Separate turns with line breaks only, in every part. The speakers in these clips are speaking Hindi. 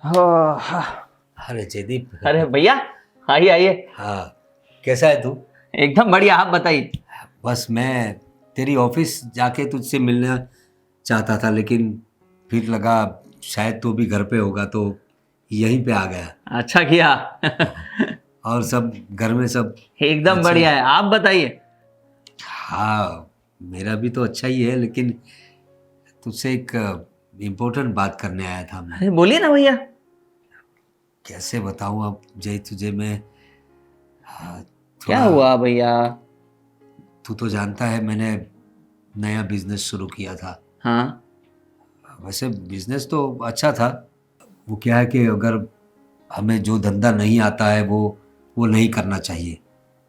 हाँ।
अरे जयदीप।
अरे भैया, आइए आइए।
हाँ, कैसा है तू?
एकदम बढ़िया, आप बताइए।
बस मैं तेरी ऑफिस जाके तुझसे मिलना चाहता था, लेकिन फिर लगा शायद तू भी घर पे होगा तो यहीं पे आ गया।
अच्छा किया।
और सब घर में सब
एकदम
अच्छे?
बढ़िया है, आप बताइए।
हाँ, मेरा भी तो अच्छा ही है, लेकिन तुझसे एक इम्पोर्टेंट बात करने आया था मैं।
अरे बोलिए ना भैया।
कैसे बताऊँ अब जय तुझे मैं।
क्या
थोड़ा,
हुआ भैया?
तू तो जानता है मैंने नया बिजनेस शुरू किया था।
हाँ।
वैसे बिजनेस तो अच्छा था। वो क्या है कि अगर हमें जो धंधा नहीं आता है वो नहीं करना चाहिए,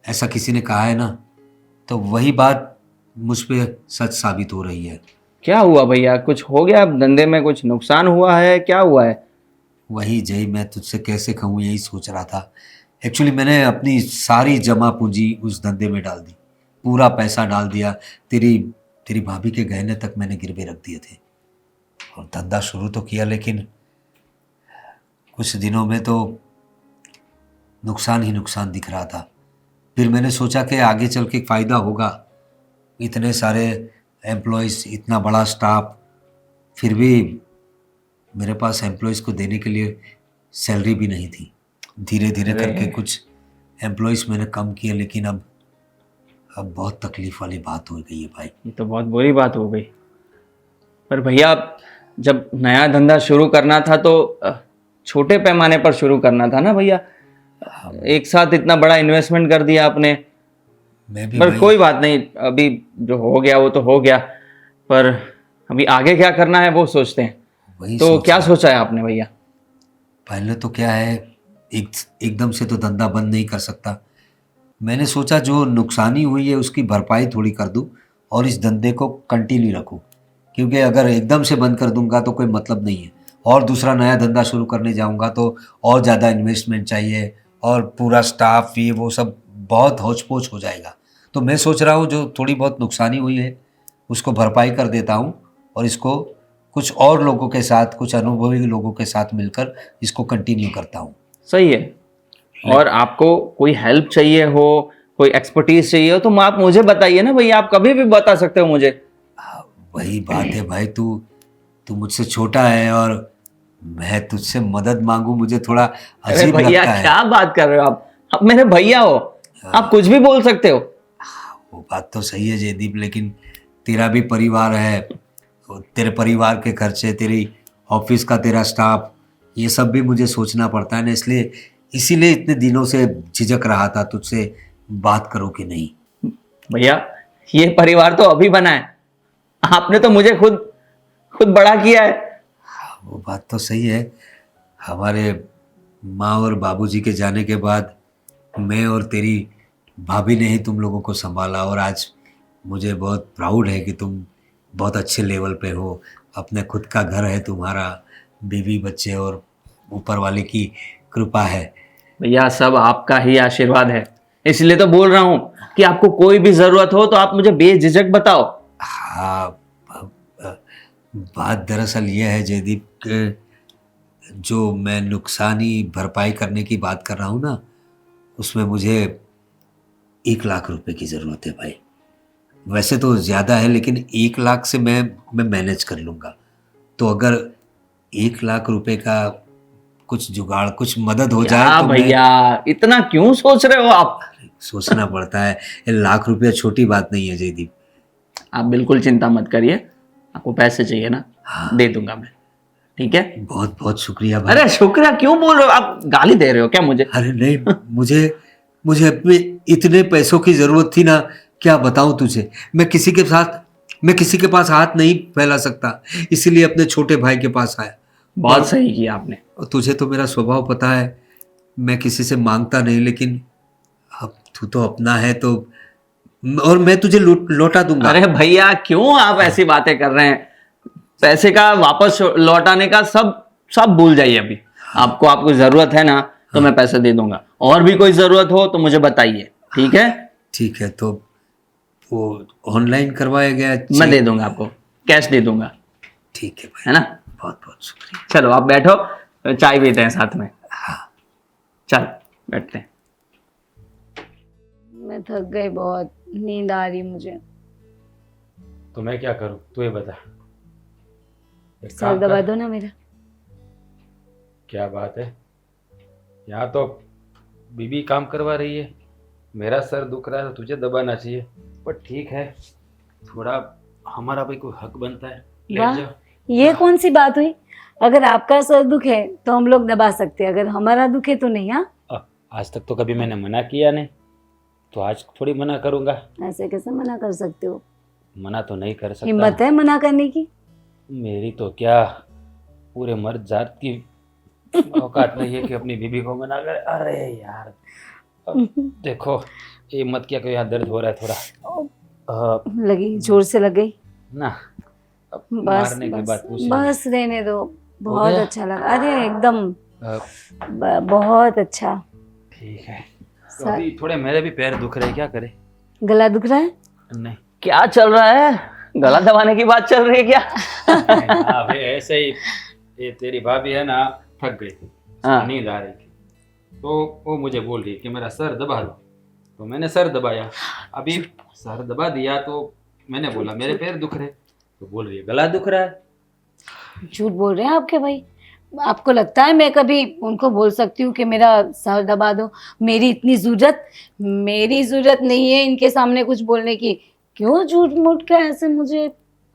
ऐसा किसी ने कहा है ना। तो वही बात मुझ पे सच साबित हो रही है।
क्या हुआ भैया, कुछ हो गया? धंधे में कुछ नुकसान हुआ है? क्या हुआ है?
वही जय, मैं तुझसे कैसे कहूँ यही सोच रहा था। एक्चुअली मैंने अपनी सारी जमा पूंजी उस धंधे में डाल दी, पूरा पैसा डाल दिया। तेरी तेरी भाभी के गहने तक मैंने गिरवे रख दिए थे और धंधा शुरू तो किया, लेकिन कुछ दिनों में तो नुकसान ही नुकसान दिख रहा था। फिर मैंने सोचा कि आगे चल के फ़ायदा होगा। इतने सारे एम्प्लॉयज़, इतना बड़ा स्टाफ, फिर भी मेरे पास एम्प्लॉयज़ को देने के लिए सैलरी भी नहीं थी। धीरे धीरे
अरे
करके कुछ एम्प्लॉयज़ मैंने कम किए, लेकिन अब बहुत तकलीफ़ वाली बात हो गई है भाई।
ये तो बहुत बुरी बात हो गई। पर भैया, जब नया धंधा शुरू करना था तो छोटे पैमाने पर शुरू करना था ना भैया। एक साथ इतना बड़ा इन्वेस्टमेंट कर दिया आपने।
मैं भी
पर
वही
कोई बात नहीं, अभी जो हो गया वो तो हो गया। पर अभी आगे क्या करना है वो सोचते हैं।
वही
तो
सोच
क्या
रहा।
सोचा है आपने भैया?
पहले तो क्या है, एक एकदम से तो धंधा बंद नहीं कर सकता। मैंने सोचा जो नुकसानी हुई है उसकी भरपाई थोड़ी कर दूं और इस धंधे को कंटिन्यू रखूं, क्योंकि अगर एकदम से बंद कर दूंगा तो कोई मतलब नहीं है। और दूसरा नया धंधा शुरू करने जाऊंगा तो और ज़्यादा इन्वेस्टमेंट चाहिए और पूरा स्टाफ, ये वो सब बहुत होच पोच हो जाएगा। तो मैं सोच रहा हूँ जो थोड़ी बहुत नुकसानी हुई है उसको भरपाई कर देता हूँ और इसको कुछ और लोगों के साथ, कुछ अनुभवी लोगों के साथ मिलकर इसको कंटिन्यू करता हूँ।
सही है। और आपको कोई हेल्प चाहिए हो, कोई एक्सपर्टीज चाहिए हो तो आप मुझे बताइए ना भैया, आप कभी भी बता सकते हो मुझे।
वही बात है भाई, तू तू मुझसे छोटा है और मैं तुझसे मदद मांगू मुझे थोड़ा
अरे
अजीब
भैया,
लगता है।
क्या बात कर रहे हो आप मेरे भैया हो। आप कुछ भी बोल सकते हो।
वो बात तो सही है जयदीप, लेकिन तेरा भी परिवार है, और तेरे परिवार के खर्चे, तेरी ऑफिस का तेरा स्टाफ, ये सब भी मुझे सोचना पड़ता है ना। इसलिए इसीलिए इतने दिनों से झिझक रहा था तुझसे बात करो कि नहीं।
भैया, ये परिवार तो अभी बना है। आपने तो मुझे खुद खुद बड़ा किया है।
वो बात तो सही है। हमारे माँ और बाबूजी के जाने के बाद मैं और तेरी भाभी ने ही तुम लोगों को संभाला, और आज मुझे बहुत प्राउड है कि तुम बहुत अच्छे लेवल पे हो। अपने खुद का घर है तुम्हारा, बीवी बच्चे, और ऊपर वाले की कृपा है।
भैया, सब आपका ही आशीर्वाद है। इसलिए तो बोल रहा हूं कि आपको कोई भी जरूरत हो तो आप मुझे बेझिझक बताओ।
हाँ, बात दरअसल ये है जयदीप कि जो मैं नुकसानी भरपाई करने की बात कर रहा हूँ ना, उसमें मुझे 1 लाख रुपए की ज़रूरत है भाई। वैसे तो ज़्यादा है, लेकिन 1 लाख से मैं मैनेज कर लूँगा। तो अगर 1 लाख रुपए का कुछ जुगाड़, कुछ मदद हो जाए
क्या
तो मैं।
भैया, इतना क्यों सोच रहे हो आप?
सोचना पड़ता है, ये लाख रुपया छोटी बात नहीं है जयदीप।
आप बिल्कुल चिंता मत करिए। आपको पैसे चाहिए ना,
हाँ,
दे दूंगा मैं। ठीक है।
बहुत बहुत शुक्रिया भाई।
अरे शुक्रिया क्यों बोल रहे हो आप? गाली दे रहे हो क्या मुझे?
अरे नहीं, मुझे मुझे अपने इतने पैसों की ज़रूरत थी ना, क्या बताऊं तुझे। मैं किसी के पास हाथ नहीं फैला सकता, इसीलिए अपने छोटे भाई के पास आया।
बहुत
और
सही किया आपने।
तुझे तो मेरा स्वभाव पता है, मैं किसी से मांगता नहीं, लेकिन अब तू तो अपना है तो, और मैं तुझे लौटा दूंगा।
अरे भैया, क्यों आप ऐसी बातें कर रहे हैं? पैसे का वापस लौटाने का सब सब भूल जाइए अभी। आपको जरूरत है ना, तो मैं पैसे दे दूंगा। और भी कोई जरूरत हो तो मुझे बताइए, ठीक है?
ठीक है, तो वो ऑनलाइन करवाया गया
मैं दे
चेक?
दूंगा आपको, कैश दे दूंगा।
ठीक है भाई,
है ना?
बहुत बहुत शुक्रिया।
चलो आप बैठो, चाय पीते हैं साथ में। चल बैठते हैं।
मैं थक गई बहुत, नींद आ रही मुझे।
तो मैं क्या करूं, तू ये बता। एक
सर
काम
दबा
कर।
दो ना मेरा।
क्या बात है, यहाँ तो बीबी काम करवा रही है, मेरा सर दुख रहा है तो तुझे दबाना चाहिए। पर ठीक है, थोड़ा हमारा भी कोई हक बनता है। लेट
वाह,
जाओ।
ये कौन सी बात हुई? अगर आपका सर दुख है तो हम लोग दबा सकते हैं, अगर हमारा दुख है तो नहीं। हाँ,
आज तक तो कभी मैंने मना किया नहीं, तो आज थोड़ी मना करूंगा।
ऐसे कैसे मना कर सकते हो?
मना तो नहीं कर सकता।
हिम्मत है मना करने की?
मेरी तो क्या पूरे मर्द जात की औकात नहीं है कि अपनी बीबी को मना करे। अरे यार, अब देखो, ये मत क्या कि यहाँ दर्द हो रहा है थोड़ा।
लगी, जोर से लग गई।
ना अब
बस
मारने की
बस
बात पूछ रही
बस रहने दो। बहुत
गया?
अच्छा लगा, अरे एकदम
है।
बहुत अच्छा।
ठीक है, तो
सर-
अभी थोड़े मेरे भी पैर दुख रहे, क्या करे।
गला दुख रहा है?
नहीं
क्या चल रहा है? गला दबाने की बात चल रही है क्या?
हाँ भाई, ऐसे ही। ये तेरी भाभी है ना, थक गई थी,
हाँ।
नींद आ रही थी, तो वो मुझे बोल रही कि मेरा सर दबा दो। तो मैंने सर दबाया, अभी सर दबा दिया तो मैंने बोला मेरे पैर दुख रहे, तो बोल रही है गला दुख रहा है।
झूठ बोल रहे हैं आपके भाई। आपको लगता है मैं कभी उनको बोल सकती हूँ कि मेरा सर दबा दो? मेरी जरूरत नहीं है इनके सामने कुछ बोलने की। क्यों झूठ मूठ के ऐसे मुझे?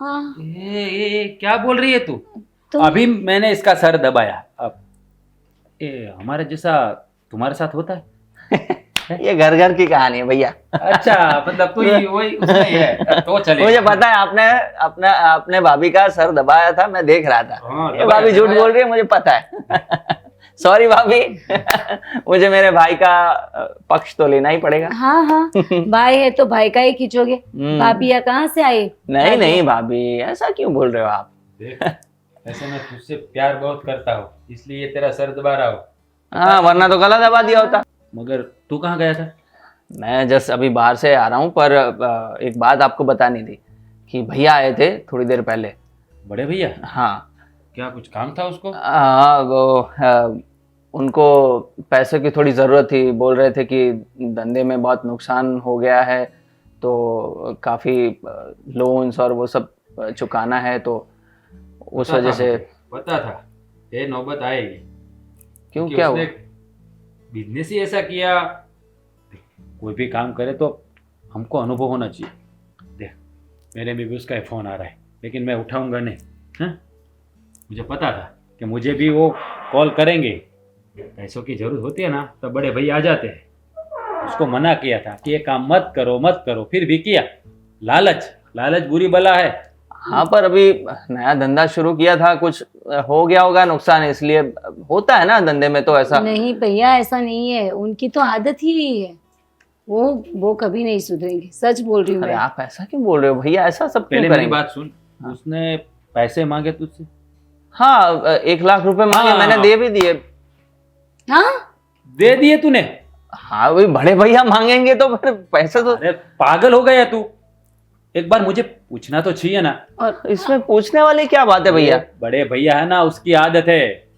हाँ
ये क्या बोल रही है तू?
तो
अभी मैंने इसका सर दबाया। अब ये हमारे जैसा तुम्हारे साथ होता है?
ये घर घर की कहानी है भैया।
अच्छा, मतलब तू ही वही उसमें ही है, तो चले।
मुझे पता है आपने अपने भाभी का सर दबाया था, मैं देख रहा था।
हाँ,
ये भाभी झूठ बोल रही है, मुझे पता है। सॉरी भाभी। मुझे मेरे भाई का पक्ष तो लेना ही पड़ेगा।
हाँ हाँ, भाई है तो भाई का ही खींचोगे। भाभिया कहाँ से आई?
नहीं नहीं भाभी, ऐसा क्यों बोल रहे हो आप?
देख, ऐसे मैं तुझसे प्यार बहुत करता हूँ, इसलिए तेरा सर दबा रहा हूँ।
हाँ, वरना तो गला दबा दिया होता।
मगर तू कहाँ गया था?
मैं जस्ट अभी बाहर से आ रहा हूँ, पर एक बात आपको बतानी थी कि भैया आए थे थोड़ी देर पहले।
बड़े भैया?
हाँ।
क्या कुछ काम था उसको?
हाँ, वो उनको पैसे की थोड़ी ज़रूरत थी। बोल रहे थे कि धंधे में बहुत नुकसान हो गया है, तो काफ़ी लोन्स और वो सब चुकाना है, तो उस
पता
वजह
था
से।
मुझे, पता था ये नौबत आएगी।
क्यों,
क्योंकि
क्या हुआ?
उसने बिजनेस ही ऐसा किया। कोई भी काम करे तो हमको अनुभव होना चाहिए। देख, मेरे में भी उसका फ़ोन आ रहा है, लेकिन मैं उठाऊंगा नहीं। हाँ, मुझे पता था कि मुझे भी वो कॉल करेंगे। पैसों की जरूरत होती है ना, तब बड़े भैया आ जाते हैं। उसको मना किया था कि ये काम मत करो मत करो, फिर भी किया। लालच बुरी बला है।
हाँ, पर अभी नया धंधा शुरू किया था, कुछ हो गया होगा नुकसान, इसलिए होता है ना धंधे में तो ऐसा।
नहीं भैया, ऐसा नहीं है, उनकी तो आदत ही यही है। वो कभी नहीं सुधरेंगे, सच बोल रही हूँ
अरे
मैं।
आप ऐसा क्यों बोल रहे हो भैया? ऐसा सब क्यों
पहले मेरी
करेंगे?
बात सुन। उसने पैसे मांगे तुझसे?
हाँ, 1 लाख रुपए मांगे,
हाँ।
मैंने दे भी दिए।
हाँ,
दे दिए तूने?
हाँ, वही बड़े भैया मांगेंगे तो फिर पैसे तो।
अरे पागल हो गया तू? एक बार मुझे पूछना तो चाहिए ना।
और इसमें पूछने वाली क्या बात है भैया?
बड़े भैया है ना, उसकी आदत है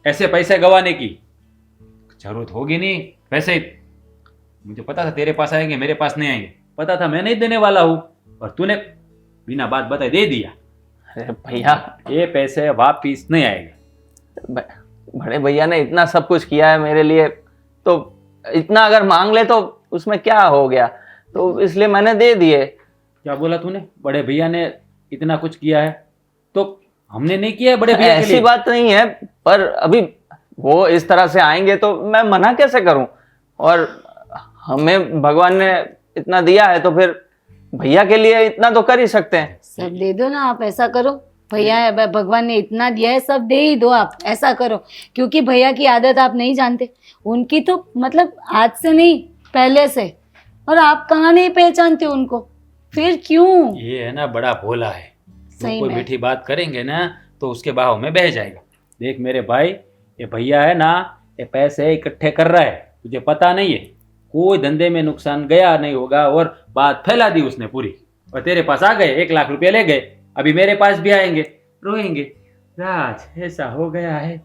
ऐसे पैसे गंवाने की। जरूरत होगी नहीं वैसे ही। मुझे पता था तेरे पास आएंगे, मेरे पास नहीं आएंगे। पता था मैं नहीं देने वाला हूँ, और तूने बिना बात बताए दे दिया।
अरे भैया,
ये पैसे वापिस नहीं आएंगे।
बड़े भैया ने इतना सब कुछ किया है मेरे लिए, तो इतना अगर मांग ले तो उसमें क्या हो गया? तो इसलिए मैंने दे दिए।
क्या बोला तूने? बड़े भैया ने इतना कुछ किया है तो हमने नहीं किया है बड़े भैया के
ऐसी
लिए?
बात नहीं है, पर अभी वो इस तरह से आएंगे तो मैं मना कैसे करूं? और हमें भगवान ने इतना दिया है तो फिर भैया के लिए इतना तो कर ही सकते हैं।
सब दे दो ना आप, ऐसा करो। भैया भगवान ने इतना दिया है, सब दे ही दो आप, ऐसा करो। क्योंकि भैया की आदत आप नहीं जानते, उनकी तो मतलब आज से नहीं पहले से। और आप कहाँ नहीं पहचानते उनको, फिर क्यों?
ये है ना, बड़ा भोला है।
सही
कोई
में।
मीठी बात करेंगे ना तो उसके बाहों में बह जाएगा। देख मेरे भाई, ये भैया है ना, ये पैसे इकट्ठे कर रहा है, तुझे पता नहीं है। कोई धंधे में नुकसान गया नहीं होगा, और बात फैला दी उसने पूरी, और तेरे पास आ गए, 1 लाख रुपए ले गए। अभी मेरे पास भी आएंगे, रोएंगे। राज ऐसा हो गया है,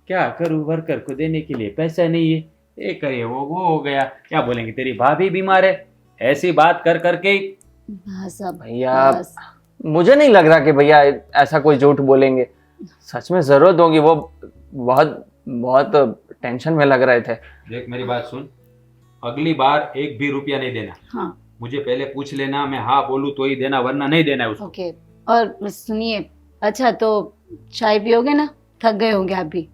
क्या करूँ, वर्कर को देने के लिए पैसा नहीं है, ये करिए वो हो गया, क्या बोलेंगे तेरी भाभी बीमार है, ऐसी बात कर करके।
बस अब
भैया
बस।
मुझे नहीं लग रहा कि भैया ऐसा कोई झूठ बोलेंगे। सच में जरूरत होगी, वो बहुत बहुत टेंशन में लग रहे थे।
देख मेरी बात सुन, अगली बार एक भी रुपया नहीं देना।
हाँ
मुझे पहले पूछ लेना, मैं हाँ बोलूँ तो ही देना, वरना नहीं देना है उसको।
ओके। और सुनिए, अच्छा तो चाय पियोगे ना? थक गए होंगे आप भी।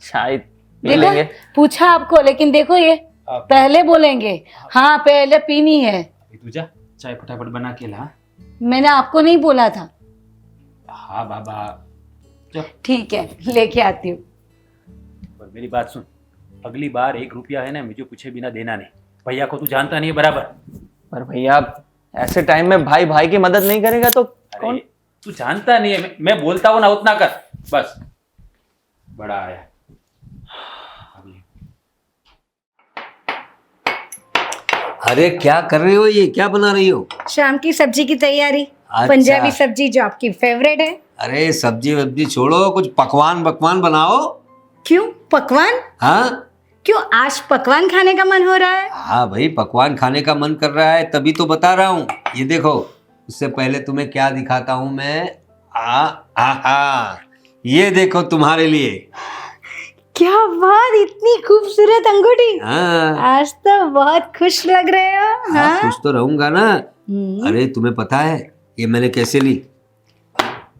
शायद पी
देखो,
लेंगे।
पूछा आपको, लेकिन देखो ये पहले बोलेंगे हाँ पहले पीनी है।
तू जा चाय फटाफट बना के ला।
मैंने आपको नहीं बोला था।
हाँ बाबा चल।
ठीक है, लेके आती हूँ।
पर मेरी बात सुन, अगली बार एक रुपया है ना मुझे पूछे बिना देना नहीं। भैया को तू जानता नहीं है बराबर।
पर भैया ऐसे टाइम में भाई भाई की मदद नहीं करेगा तो कौन?
अरे तू जानता नहीं है, मैं बोलता हूँ ना उतना कर बस। बड़ा आया अभी।
अरे क्या कर रही हो, ये क्या बना रही हो?
शाम की सब्जी की तैयारी।
अच्छा।
पंजाबी सब्जी जो आपकी फेवरेट है।
अरे सब्जी वब्जी छोड़ो, कुछ पकवान बकवान बनाओ।
क्यों पकवान?
हाँ
क्यों आज पकवान खाने का मन हो रहा है?
हाँ भाई, पकवान खाने का मन कर रहा है, तभी तो बता रहा हूँ। ये देखो, उससे पहले तुम्हें क्या दिखाता हूँ मैं। ये देखो तुम्हारे लिए।
क्या बात, इतनी खूबसूरत अंगूठी।
हाँ
आज तो बहुत खुश लग रहे हो।
हाँ,
हाँ?
खुश तो रहूंगा ना।
हम्म,
अरे तुम्हें पता है ये मैंने कैसे ली?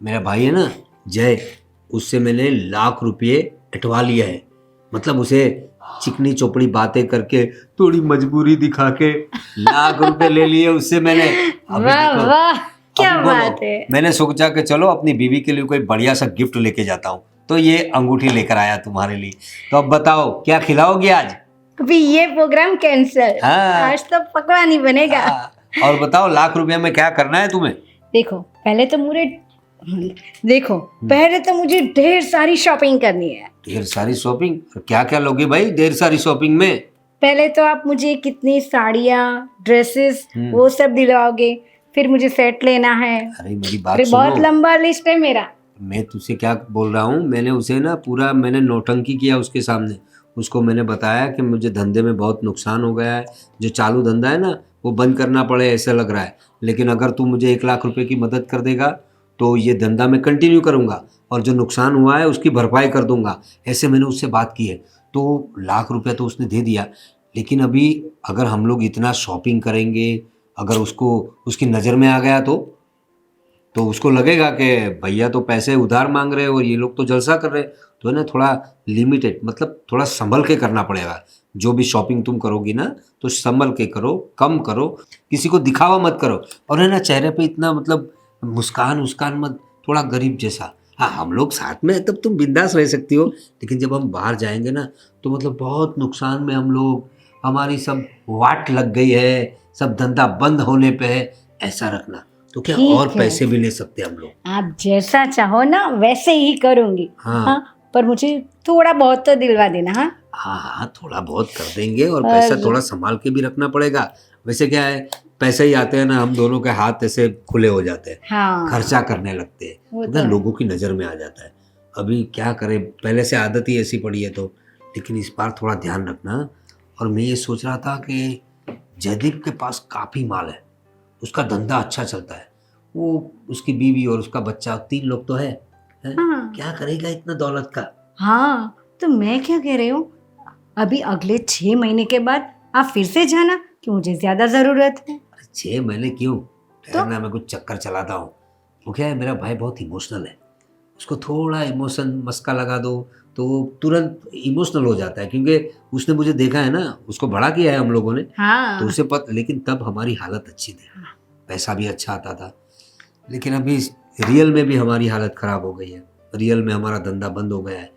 मेरा भाई है ना जय, उससे मैंने लाख रुपये अटवा लिया है। मतलब उसे चिकनी चोपड़ी बातें करके, थोड़ी मजबूरी दिखा के लाख रुपए ले लिए उससे मैंने। अभी
वाह
देखो,
वाह, क्या
अभी बोलो,
बात है।
मैंने सोचा कि चलो अपनी बीवी के लिए कोई बढ़िया सा गिफ्ट लेके जाता हूँ, तो ये अंगूठी लेकर आया तुम्हारे लिए। तो अब बताओ क्या खिलाओगे आज?
अभी ये प्रोग्राम कैंसिल।
हाँ।
आज तो पकवान ही बनेगा।
और बताओ लाख रुपए में क्या करना है तुम्हें?
देखो पहले तो मुझे ढेर सारी शॉपिंग करनी है।
ढेर सारी शॉपिंग? क्या क्या लोगे भाई ढेर सारी शॉपिंग में?
पहले तो आप मुझे कितनी साड़ियाँ, ड्रेसेस
हम्म।
वो सब दिलवाओगे। फिर मुझे सेट लेना है।
अरे मेरी बात
अरे बहुत
सुनो,
लंबा लिस्ट है मेरा।
मैं तुझसे क्या बोल रहा हूँ, मैंने उसे ना पूरा मैंने नौटंकी किया उसके सामने। उसको मैंने बताया कि मुझे धंधे में बहुत नुकसान हो गया है, जो चालू धंधा है ना वो बंद करना पड़े ऐसा लग रहा है। लेकिन अगर तू मुझे 1 लाख रुपए की मदद कर देगा तो ये धंधा मैं कंटिन्यू करूँगा और जो नुकसान हुआ है उसकी भरपाई कर दूंगा। ऐसे मैंने उससे बात की है। तो लाख रुपया तो उसने दे दिया, लेकिन अभी अगर हम लोग इतना शॉपिंग करेंगे, अगर उसको उसकी नज़र में आ गया तो उसको लगेगा कि भैया तो पैसे उधार मांग रहे हैं और ये लोग तो जलसा कर रहे हैं। तो है ना थोड़ा लिमिटेड, मतलब थोड़ा संभल के करना पड़ेगा। जो भी शॉपिंग तुम करोगी ना तो संभल के करो, कम करो, किसी को दिखावा मत करो। और है ना चेहरे पे इतना मतलब मुस्कान मत, थोड़ा गरीब जैसा। हाँ हम लोग साथ में तब तुम बिंदास रह सकती हो, लेकिन जब हम बाहर जाएंगे ना तो मतलब बहुत नुकसान में हम लोग, हमारी सब वाट लग गई है, सब धंधा बंद होने पे है, ऐसा रखना। तो क्या
ठीक
और
है।
पैसे भी ले सकते हैं हम लोग।
आप जैसा चाहो ना वैसे ही करूंगी।
हाँ।
हाँ, पर मुझे थोड़ा बहुत तो दिलवा देना। हाँ
हाँ थोड़ा बहुत कर देंगे, और पैसा थोड़ा संभाल के भी रखना पड़ेगा। वैसे क्या है, पैसे ही आते हैं ना हम दोनों के हाथ ऐसे खुले हो जाते हैं,
हाँ
खर्चा करने लगते हैं,
वो
तो
तो
ना
है।
लोगों की नज़र में आ जाता है। अभी क्या करें, पहले से आदत ही ऐसी पड़ी है तो, लेकिन इस बार थोड़ा ध्यान रखना। और मैं ये सोच रहा था कि जयदीप के पास काफ़ी माल है, उसका धंधा अच्छा चलता है, वो उसकी बीवी और उसका बच्चा 3 लोग तो है।
हाँ।
क्या करेगा इतना दौलत का?
हाँ तो मैं क्या कह रही हूँ, अभी अगले 6 महीने के बाद आप फिर से जाना कि मुझे ज्यादा जरूरत है।
6 महीने क्यों, ठहरना, मैं कुछ चक्कर चलाता हूँ। वो क्या है, मेरा भाई बहुत इमोशनल है, उसको थोड़ा इमोशन मस्का लगा दो तो वो तुरंत इमोशनल हो जाता है, क्योंकि उसने मुझे देखा है ना, उसको बड़ा किया है हम लोगों ने,
हाँ
तो उसे लेकिन तब हमारी हालत अच्छी थी, पैसा भी अच्छा आता था। लेकिन अभी रियल में भी हमारी हालत ख़राब हो गई है, रियल में हमारा धंधा बंद हो गया है।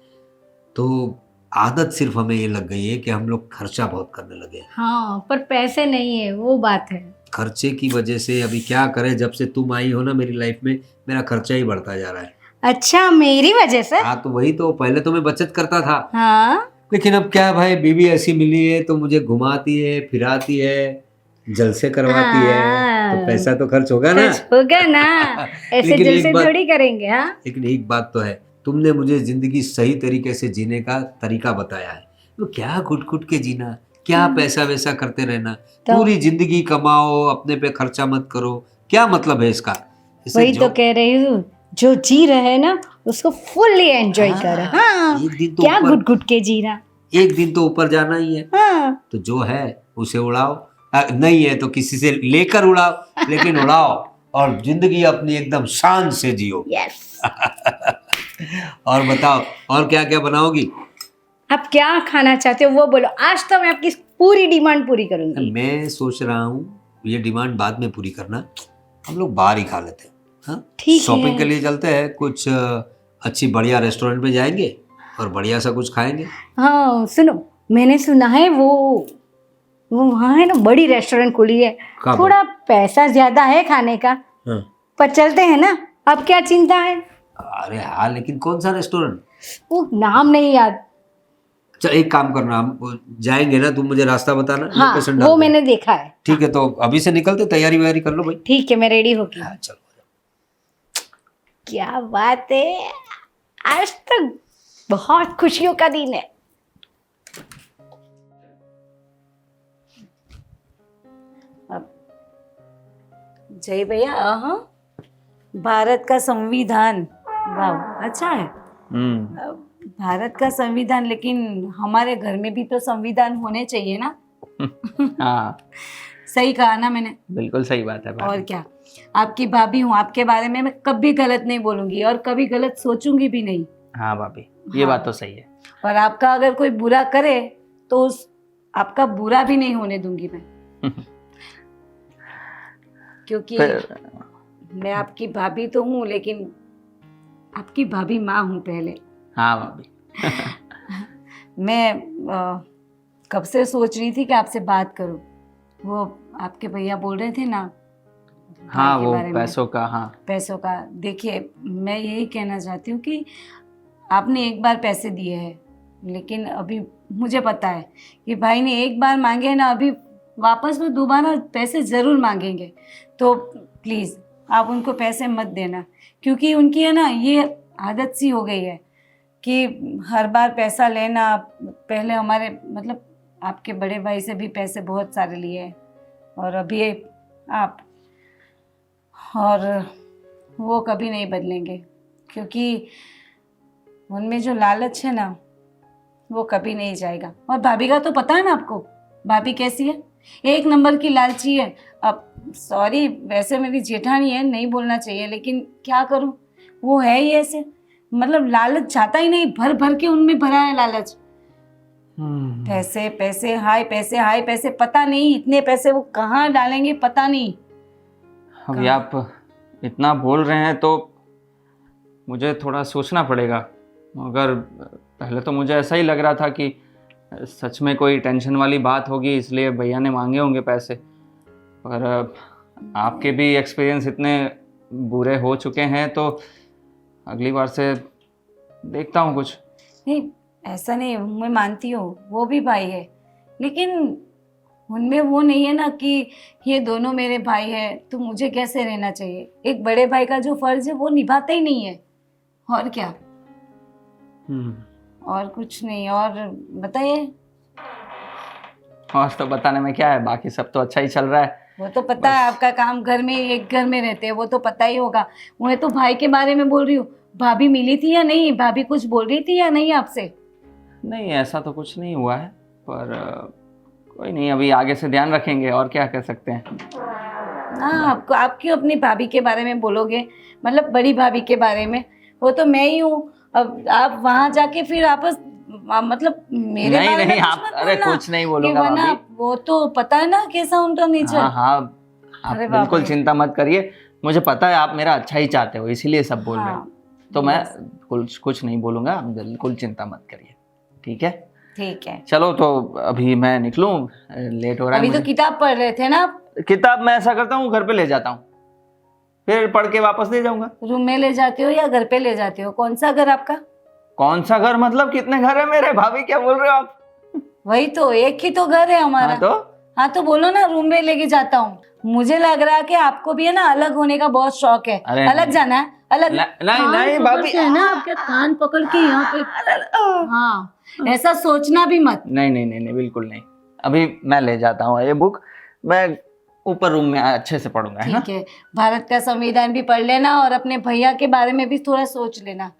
तो आदत सिर्फ हमें ये लग गई है कि हम लोग खर्चा बहुत करने लगे हैं।
हाँ, पर पैसे नहीं है, वो बात है।
खर्चे की वजह से अभी क्या करें, जब से तुम आई हो ना मेरी लाइफ में, मेरा खर्चा ही बढ़ता जा रहा है।
अच्छा, मेरी वजह से?
हाँ तो वही तो, पहले तो मैं बचत करता था,
हाँ
लेकिन अब क्या भाई, बीवी ऐसी मिली है तो मुझे घुमाती है, फिराती है, जलसे करवाती है, तो
हाँ।
पैसा तो खर्च होगा ना।
खर्च होगा ना, ऐसे
लेकिन
दिल
एक
से
बात-
थोड़ी करेंगे। हाँ
लेकिन एक बात तो है, तुमने मुझे जिंदगी सही तरीके से जीने का तरीका बताया है। तो क्या घुट के जीना, क्या पैसा वैसा करते रहना,
तो-
पूरी जिंदगी कमाओ, अपने पे खर्चा मत करो, क्या मतलब है इसका? इससे
वही
जो-
तो कह रही हूँ, जो जी रहे हैं ना उसको फुल्ली एंजॉय
हाँ,
कर। हाँ,
एक दिन तो
क्या
ऊपर-
घुट के जीना।
एक दिन तो ऊपर जाना ही है,
हाँ,
तो जो है उसे उड़ाओ, नहीं है तो किसी से लेकर उड़ाओ, लेकिन उड़ाओ और जिंदगी अपनी एकदम शान से जियो।
यस।
और बताओ, और क्या क्या बनाओगी?
आप क्या खाना चाहते हो वो बोलो, आज तो मैं आपकी पूरी डिमांड पूरी करूंगी।
मैं सोच रहा हूँ ये डिमांड बाद में पूरी करना, हम लोग बाहर ही खा लेते हैं। हाँ,
ठीक है।
शॉपिंग के लिए चलते हैं, कुछ अच्छी बढ़िया रेस्टोरेंट में जाएंगे और बढ़िया सा कुछ खाएंगे।
हाँ सुनो, मैंने सुना है वो वहाँ है ना बड़ी रेस्टोरेंट खुली है,
कहाँ पर?
थोड़ा पैसा ज्यादा है खाने का,
हाँ।
पर चलते हैं ना, अब क्या चिंता है।
अरे हाँ, लेकिन कौन सा रेस्टोरेंट?
वो नाम नहीं याद।
चल एक काम करना, हम जाएंगे ना, तुम मुझे रास्ता बताना,
हाँ
लोकेशन डाल
वो
देना।
मैंने देखा है।
ठीक है, तो अभी से निकलते, तैयारी वैयारी कर लो भाई।
ठीक है, मैं रेडी होगी।
हाँ चलो।
क्या बात है, आज तो बहुत खुशियों का दिन है। जय भैया, हाँ, भारत का संविधान, वाह अच्छा है। भारत का संविधान, लेकिन हमारे घर में भी तो संविधान होने चाहिए ना।
हाँ,
सही कहा ना मैंने?
बिल्कुल सही बात है
और
भाभी।
क्या, आपकी भाभी हूँ, आपके बारे में मैं कभी गलत नहीं बोलूंगी और कभी गलत सोचूंगी भी नहीं।
हाँ भाभी, ये
हाँ।
बात तो सही है।
और आपका अगर कोई बुरा करे तो उस आपका बुरा भी नहीं होने दूंगी मैं, क्योंकि मैं आपकी भाभी तो हूँ, लेकिन आपकी भाभी माँ हूँ पहले।
हाँ भाभी।
मैं कब से सोच रही थी कि आपसे बात करूं। वो आपके भैया बोल रहे थे ना
हाँ,
भाई के
वो
बारे में,
पैसों का, हाँ।
पैसों का। देखिए, मैं यही कहना चाहती हूँ कि आपने एक बार पैसे दिए हैं, लेकिन अभी मुझे पता है कि भाई ने एक बार मांगे हैं ना, अभी वापस वो दोबारा पैसे ज़रूर मांगेंगे। तो प्लीज़ आप उनको पैसे मत देना, क्योंकि उनकी है ना ये आदत सी हो गई है कि हर बार पैसा लेना। पहले हमारे मतलब आपके बड़े भाई से भी पैसे बहुत सारे लिए हैं, और अभी आप, और वो कभी नहीं बदलेंगे, क्योंकि उनमें जो लालच है ना वो कभी नहीं जाएगा। और भाभी का तो पता है ना आपको, भाभी कैसी है, एक नंबर की लालची है। अब सॉरी, वैसे मेरी जेठानी है, नहीं बोलना चाहिए, लेकिन क्या करूं, वो है ही ऐसे, मतलब लालच जाता ही नहीं, भर भर के उनमें भरा है लालच। पैसे पैसे हाय पैसे हाय पैसे, पता नहीं इतने पैसे वो कहाँ डालेंगे, पता नहीं।
अभी आप इतना बोल रहे हैं तो मुझे थोड़ा सोचना पड़ेगा। मगर पहले तो मुझे ऐसा ही लग रहा था कि सच में कोई टेंशन वाली बात होगी, इसलिए भैया ने मांगे होंगे पैसे। पर आपके भी एक्सपीरियंस इतने बुरे हो चुके हैं, तो अगली बार से देखता हूँ कुछ।
नहीं, ऐसा नहीं, मैं मानती हूँ वो भी भाई है, लेकिन उनमें वो नहीं है ना कि ये दोनों मेरे भाई हैं तो मुझे कैसे रहना चाहिए। एक बड़े भाई का जो फर्ज है वो निभाते ही नहीं है। और क्या, और कुछ नहीं। और बताइए।
और तो बताने में क्या है, बाकी सब तो अच्छा ही चल रहा है।
वो तो पता है, आपका काम घर में, एक घर में रहते हैं, वो तो पता ही होगा। मैं तो भाई के बारे में बोल रही हूँ, भाभी मिली थी या नहीं, भाभी कुछ बोल रही थी या नहीं आपसे?
नहीं, ऐसा तो कुछ नहीं हुआ है, पर कोई नहीं, अभी आगे से ध्यान रखेंगे, और क्या कर सकते हैं।
हाँ, आपको, आप क्यों अपनी भाभी के बारे में बोलोगे, मतलब बड़ी भाभी के बारे में? वो तो मैं ही हूँ। अब आप वहाँ जाके फिर आपस मतलब मेरे
नहीं
बारे में
नहीं,
कुछ
आप,
मत
अरे
बोलना,
कुछ नहीं
कि
बोलूंगा
वरना
भाभी।
वो तो पता है ना कैसा उनका नेचर।
हाँ हाँ, आप
अरे बाप
बिल्कुल
रे।
चिंता मत करिए, मुझे पता है आप मेरा अच्छा ही चाहते हो, इसीलिए सब बोल रहे हो।
हाँ,
तो मैं
बस।
कुछ नहीं बोलूंगा, आप बिल्कुल चिंता मत करिए, ठीक है।
ठीक है।
चलो तो अभी मैं निकलूं, लेट हो रहा है
अभी तो
मुझे।
किताब पढ़ रहे थे ना आप?
किताब मैं ऐसा करता हूँ, घर पे ले जाता हूँ, फिर पढ़ के वापस ले जाऊंगा।
रूम में ले जाते हो या घर पे ले जाते हो? कौन सा घर आपका?
कौन सा घर मतलब, कितने घर है मेरे? भाभी क्या बोल रहे हो आप?
वही तो, एक ही तो घर है हमारा।
हाँ तो
बोलो ना, रूम में लेके जाता हूँ। मुझे लग रहा है कि आपको भी है ना अलग होने का बहुत शौक है।
अरे
अलग
नहीं।
जाना है, अलग
नहीं
कान
नहीं
पकड़
भाभी,
के है ना आपके कान पकड़ के यहाँ पे। हाँ, ऐसा सोचना भी मत।
नहीं नहीं नहीं नहीं, बिल्कुल नहीं। अभी मैं ले जाता हूँ ये बुक, मैं ऊपर रूम में अच्छे से पढ़ूंगा, है ना?
ठीक है, भारत का संविधान भी पढ़ लेना और अपने भैया के बारे में भी थोड़ा सोच लेना,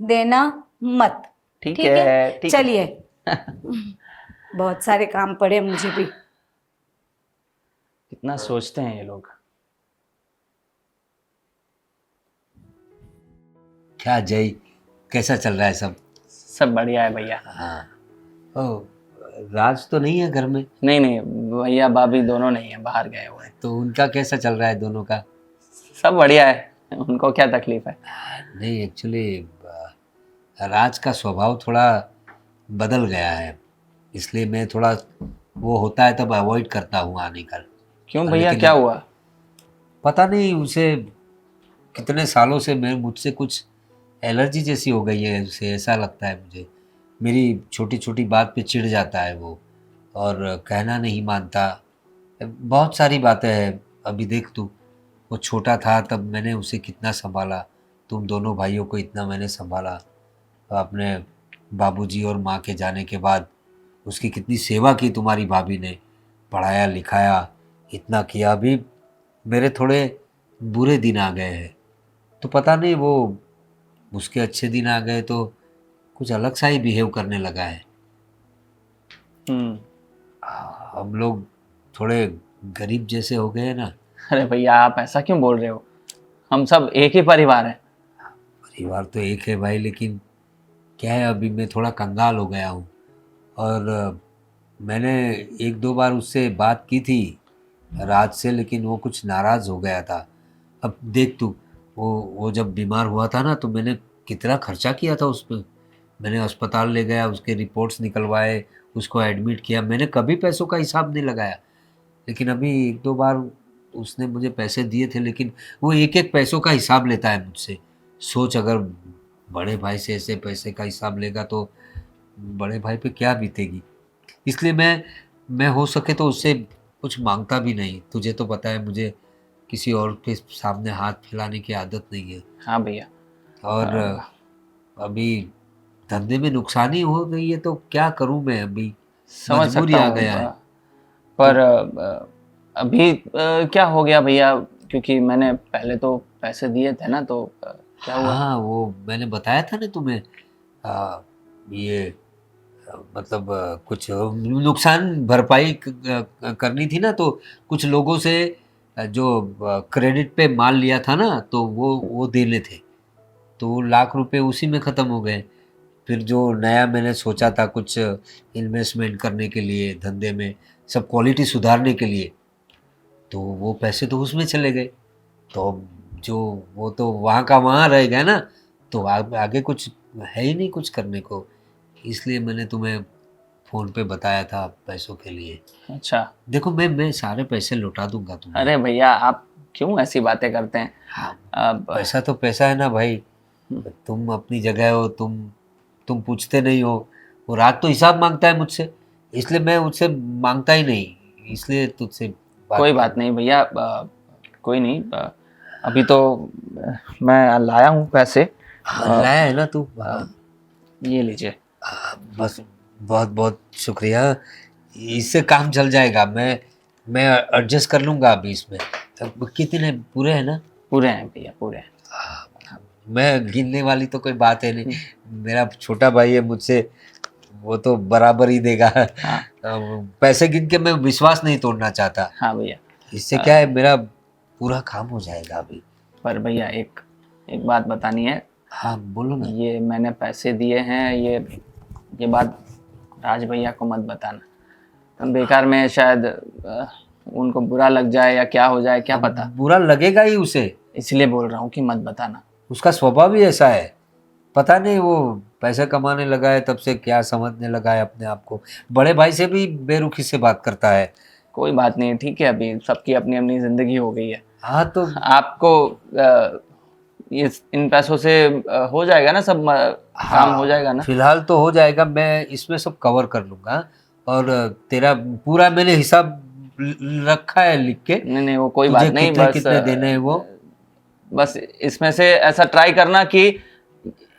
देना मत।
ठीक
ठीक है,
है, ठीक है।
चलिए। बहुत सारे काम पड़े मुझे भी।
कितना सोचते हैं ये लोग।
क्या जय, कैसा चल रहा है सब?
सब बढ़िया है भैया।
हाँ। ओ, राज तो नहीं है घर में?
नहीं नहीं, भैया भाभी दोनों नहीं है, बाहर गए हुए हैं।
तो उनका कैसा चल रहा है दोनों का?
सब बढ़िया है, उनको क्या तकलीफ है?
नहीं, एक्चुअली राज का स्वभाव थोड़ा बदल गया है, इसलिए मैं थोड़ा, वो होता है तब अवॉइड करता हूँ आने का।
क्यों भैया,
लेकिन
क्या हुआ?
पता नहीं उसे कितने सालों से मैं मुझसे कुछ एलर्जी जैसी हो गई है उसे, ऐसा लगता है मुझे। मेरी छोटी छोटी बात पे चिढ़ जाता है वो, और कहना नहीं मानता। बहुत सारी बातें हैं। अभी देख तू, वो छोटा था तब मैंने उसे कितना संभाला, तुम दोनों भाइयों को इतना मैंने संभाला। अपने बाबूजी और माँ के जाने के बाद उसकी कितनी सेवा की तुम्हारी भाभी ने, पढ़ाया लिखाया, इतना किया। अभी मेरे थोड़े बुरे दिन आ गए हैं, तो पता नहीं वो उसके अच्छे दिन आ गए तो कुछ अलग सा ही बिहेव करने लगा है। हम लोग थोड़े गरीब जैसे हो गए हैं ना।
अरे भैया, आप ऐसा क्यों बोल रहे हो? हम सब एक ही परिवार है।
परिवार तो एक है भाई, लेकिन क्या है, अभी मैं थोड़ा कंगाल हो गया हूँ। और मैंने एक दो बार उससे बात की थी राज से, लेकिन वो कुछ नाराज़ हो गया था। अब देख तू, वो जब बीमार हुआ था ना, तो मैंने कितना खर्चा किया था उस पर। मैंने अस्पताल ले गया, उसके रिपोर्ट्स निकलवाए, उसको एडमिट किया। मैंने कभी पैसों का हिसाब नहीं लगाया, लेकिन अभी एक दो बार उसने मुझे पैसे दिए थे, लेकिन वो एक एक पैसों का हिसाब लेता है मुझसे। सोच, अगर बड़े भाई से ऐसे पैसे का हिसाब लेगा तो बड़े भाई पे क्या बीतेगी। इसलिए मैं हो सके तो उससे कुछ मांगता भी नहीं। तुझे तो पता है मुझे किसी और के सामने हाथ फैलाने की आदत नहीं है।
हाँ भैया।
और अभी धंधे में नुकसानी हो गई है, तो क्या करूं मैं अभी,
समझ
मजबूरी
सकता
आ
हूँ,
गया है।
पर अभी क्या हो गया भैया? क्योंकि मैंने पहले तो पैसे दिए थे ना, तो क्या हुआ?
हाँ, वो मैंने बताया था ना तुम्हें। ये मतलब कुछ नुकसान भरपाई करनी थी ना, तो कुछ लोगों से जो क्रेडिट पे माल लिया था ना, तो वो देने थे, तो लाख रुपए उसी में ख़त्म हो गए। फिर जो नया मैंने सोचा था कुछ इन्वेस्टमेंट करने के लिए धंधे में, सब क्वालिटी सुधारने के लिए, तो वो पैसे तो उसमें चले गए। तो जो वो तो वहाँ का वहाँ रह गया ना, तो आगे कुछ है ही नहीं कुछ करने को। इसलिए मैंने तुम्हें फ़ोन पे बताया था पैसों के लिए।
अच्छा।
देखो, मैं सारे पैसे लौटा दूंगा तुम्हें।
अरे भैया, आप क्यों ऐसी बातें करते हैं?
हाँ,
अब
पैसा तो पैसा है ना भाई। तुम अपनी जगह हो, तुम पूछते नहीं हो। वो रात तो हिसाब मांगता है मुझसे, इसलिए मैं उससे मांगता ही नहीं, इसलिए तुझसे
कोई बात नहीं भैया, कोई नहीं। अभी तो मैं लाया हूँ पैसे।
हाँ, लाया है ना तू?
ये लीजिए।
बस, बहुत बहुत शुक्रिया। इससे काम चल जाएगा। मैं एडजस्ट कर लूँगा अभी इसमें। अब कितने पूरे हैं ना?
पूरे हैं भैया, पूरे हैं।
मैं गिनने वाली तो कोई बात है नहीं। मेरा छोटा भाई है मुझसे, वो तो बराबर ही देगा।
हाँ।
पैसे गिन के मैं विश्वास नहीं तोड़ना चाहता।
हाँ भैया।
इससे क्या है, मेरा पूरा काम हो जाएगा अभी।
पर भैया, एक एक बात बतानी है।
हाँ, बोलो ना।
ये मैंने पैसे दिए हैं, ये बात राज भैया को मत बताना। बेकार में शायद उनको बुरा लग जाए या क्या हो जाए, क्या पता।
बुरा लगेगा ही उसे,
इसलिए बोल रहा हूँ कि मत बताना।
उसका स्वभाव ही ऐसा है। पता नहीं वो पैसे कमाने लगा है तब से क्या समझने लगा है अपने आप को। बड़े भाई से भी बेरुखी से बात करता है।
कोई बात नहीं, ठीक है, अभी सबकी अपनी अपनी जिंदगी हो गई है।
हाँ, तो
आपको ये इन पैसों से हो जाएगा ना, सब काम हो जाएगा ना?
फिलहाल तो हो जाएगा। मैं इसमें सब कवर कर लूँगा। और तेरा पूरा मैंने हिसाब रखा है लिख के।
नहीं नहीं, वो कोई
तुझे
बात नहीं,
कितने
बस
कितने देने हैं वो
बस इसमें से ऐसा ट्राई करना कि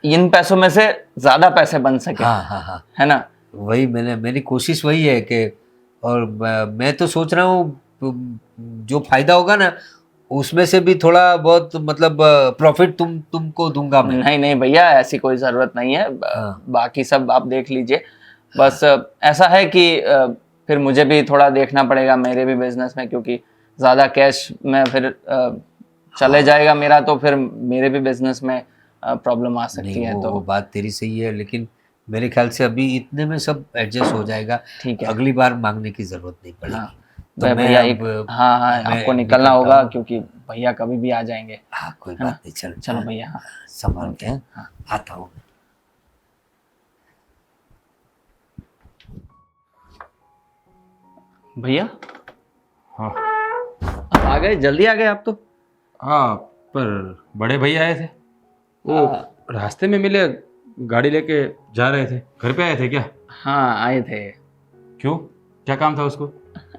इन पैसों में से ज्यादा पैसे बन सके,
हाँ हाँ हाँ,
है ना?
वही मेरी कोशिश वही है कि, और मैं तो सोच रहा हूँ जो फायदा होगा ना उसमें से भी थोड़ा बहुत मतलब प्रॉफिट तुमको दूंगा मैं।
नहीं नहीं भैया, ऐसी कोई जरूरत नहीं है।
हाँ।
बाकी सब आप देख लीजिए। बस ऐसा है कि फिर मुझे भी थोड़ा देखना पड़ेगा मेरे भी बिजनेस में, क्योंकि ज्यादा कैश में फिर चले जाएगा मेरा, तो फिर मेरे भी बिजनेस में प्रॉब्लम आ सकती
नहीं
है।
वो
तो
बात तेरी सही है, लेकिन मेरे ख्याल से अभी इतने में सब एडजस्ट हो जाएगा।
ठीक है।
अगली बार मांगने की जरूरत नहीं पड़ेगी।
हाँ
तो मैं
भैया
अब
हाँ हाँ
मैं
आपको निकलना
निकलता
होगा,
हूँ।
क्योंकि भैया कभी भी आ जाएंगे।
हाँ कोई
है ना?
बात नहीं, चल
चलो
हाँ,
भैया, हाँ
संभाल के, हाँ,
हाँ।
आता हूँ।
भैया
हाँ
आप आ गए, जल्दी आ गए आप तो।
हाँ, पर बड़े भैया आए थे, वो रास्ते में मिले, गाड़ी लेके जा रहे थे। घर पे आए थे क्या?
हाँ आए थे,
क्यों, क्या काम था उसको?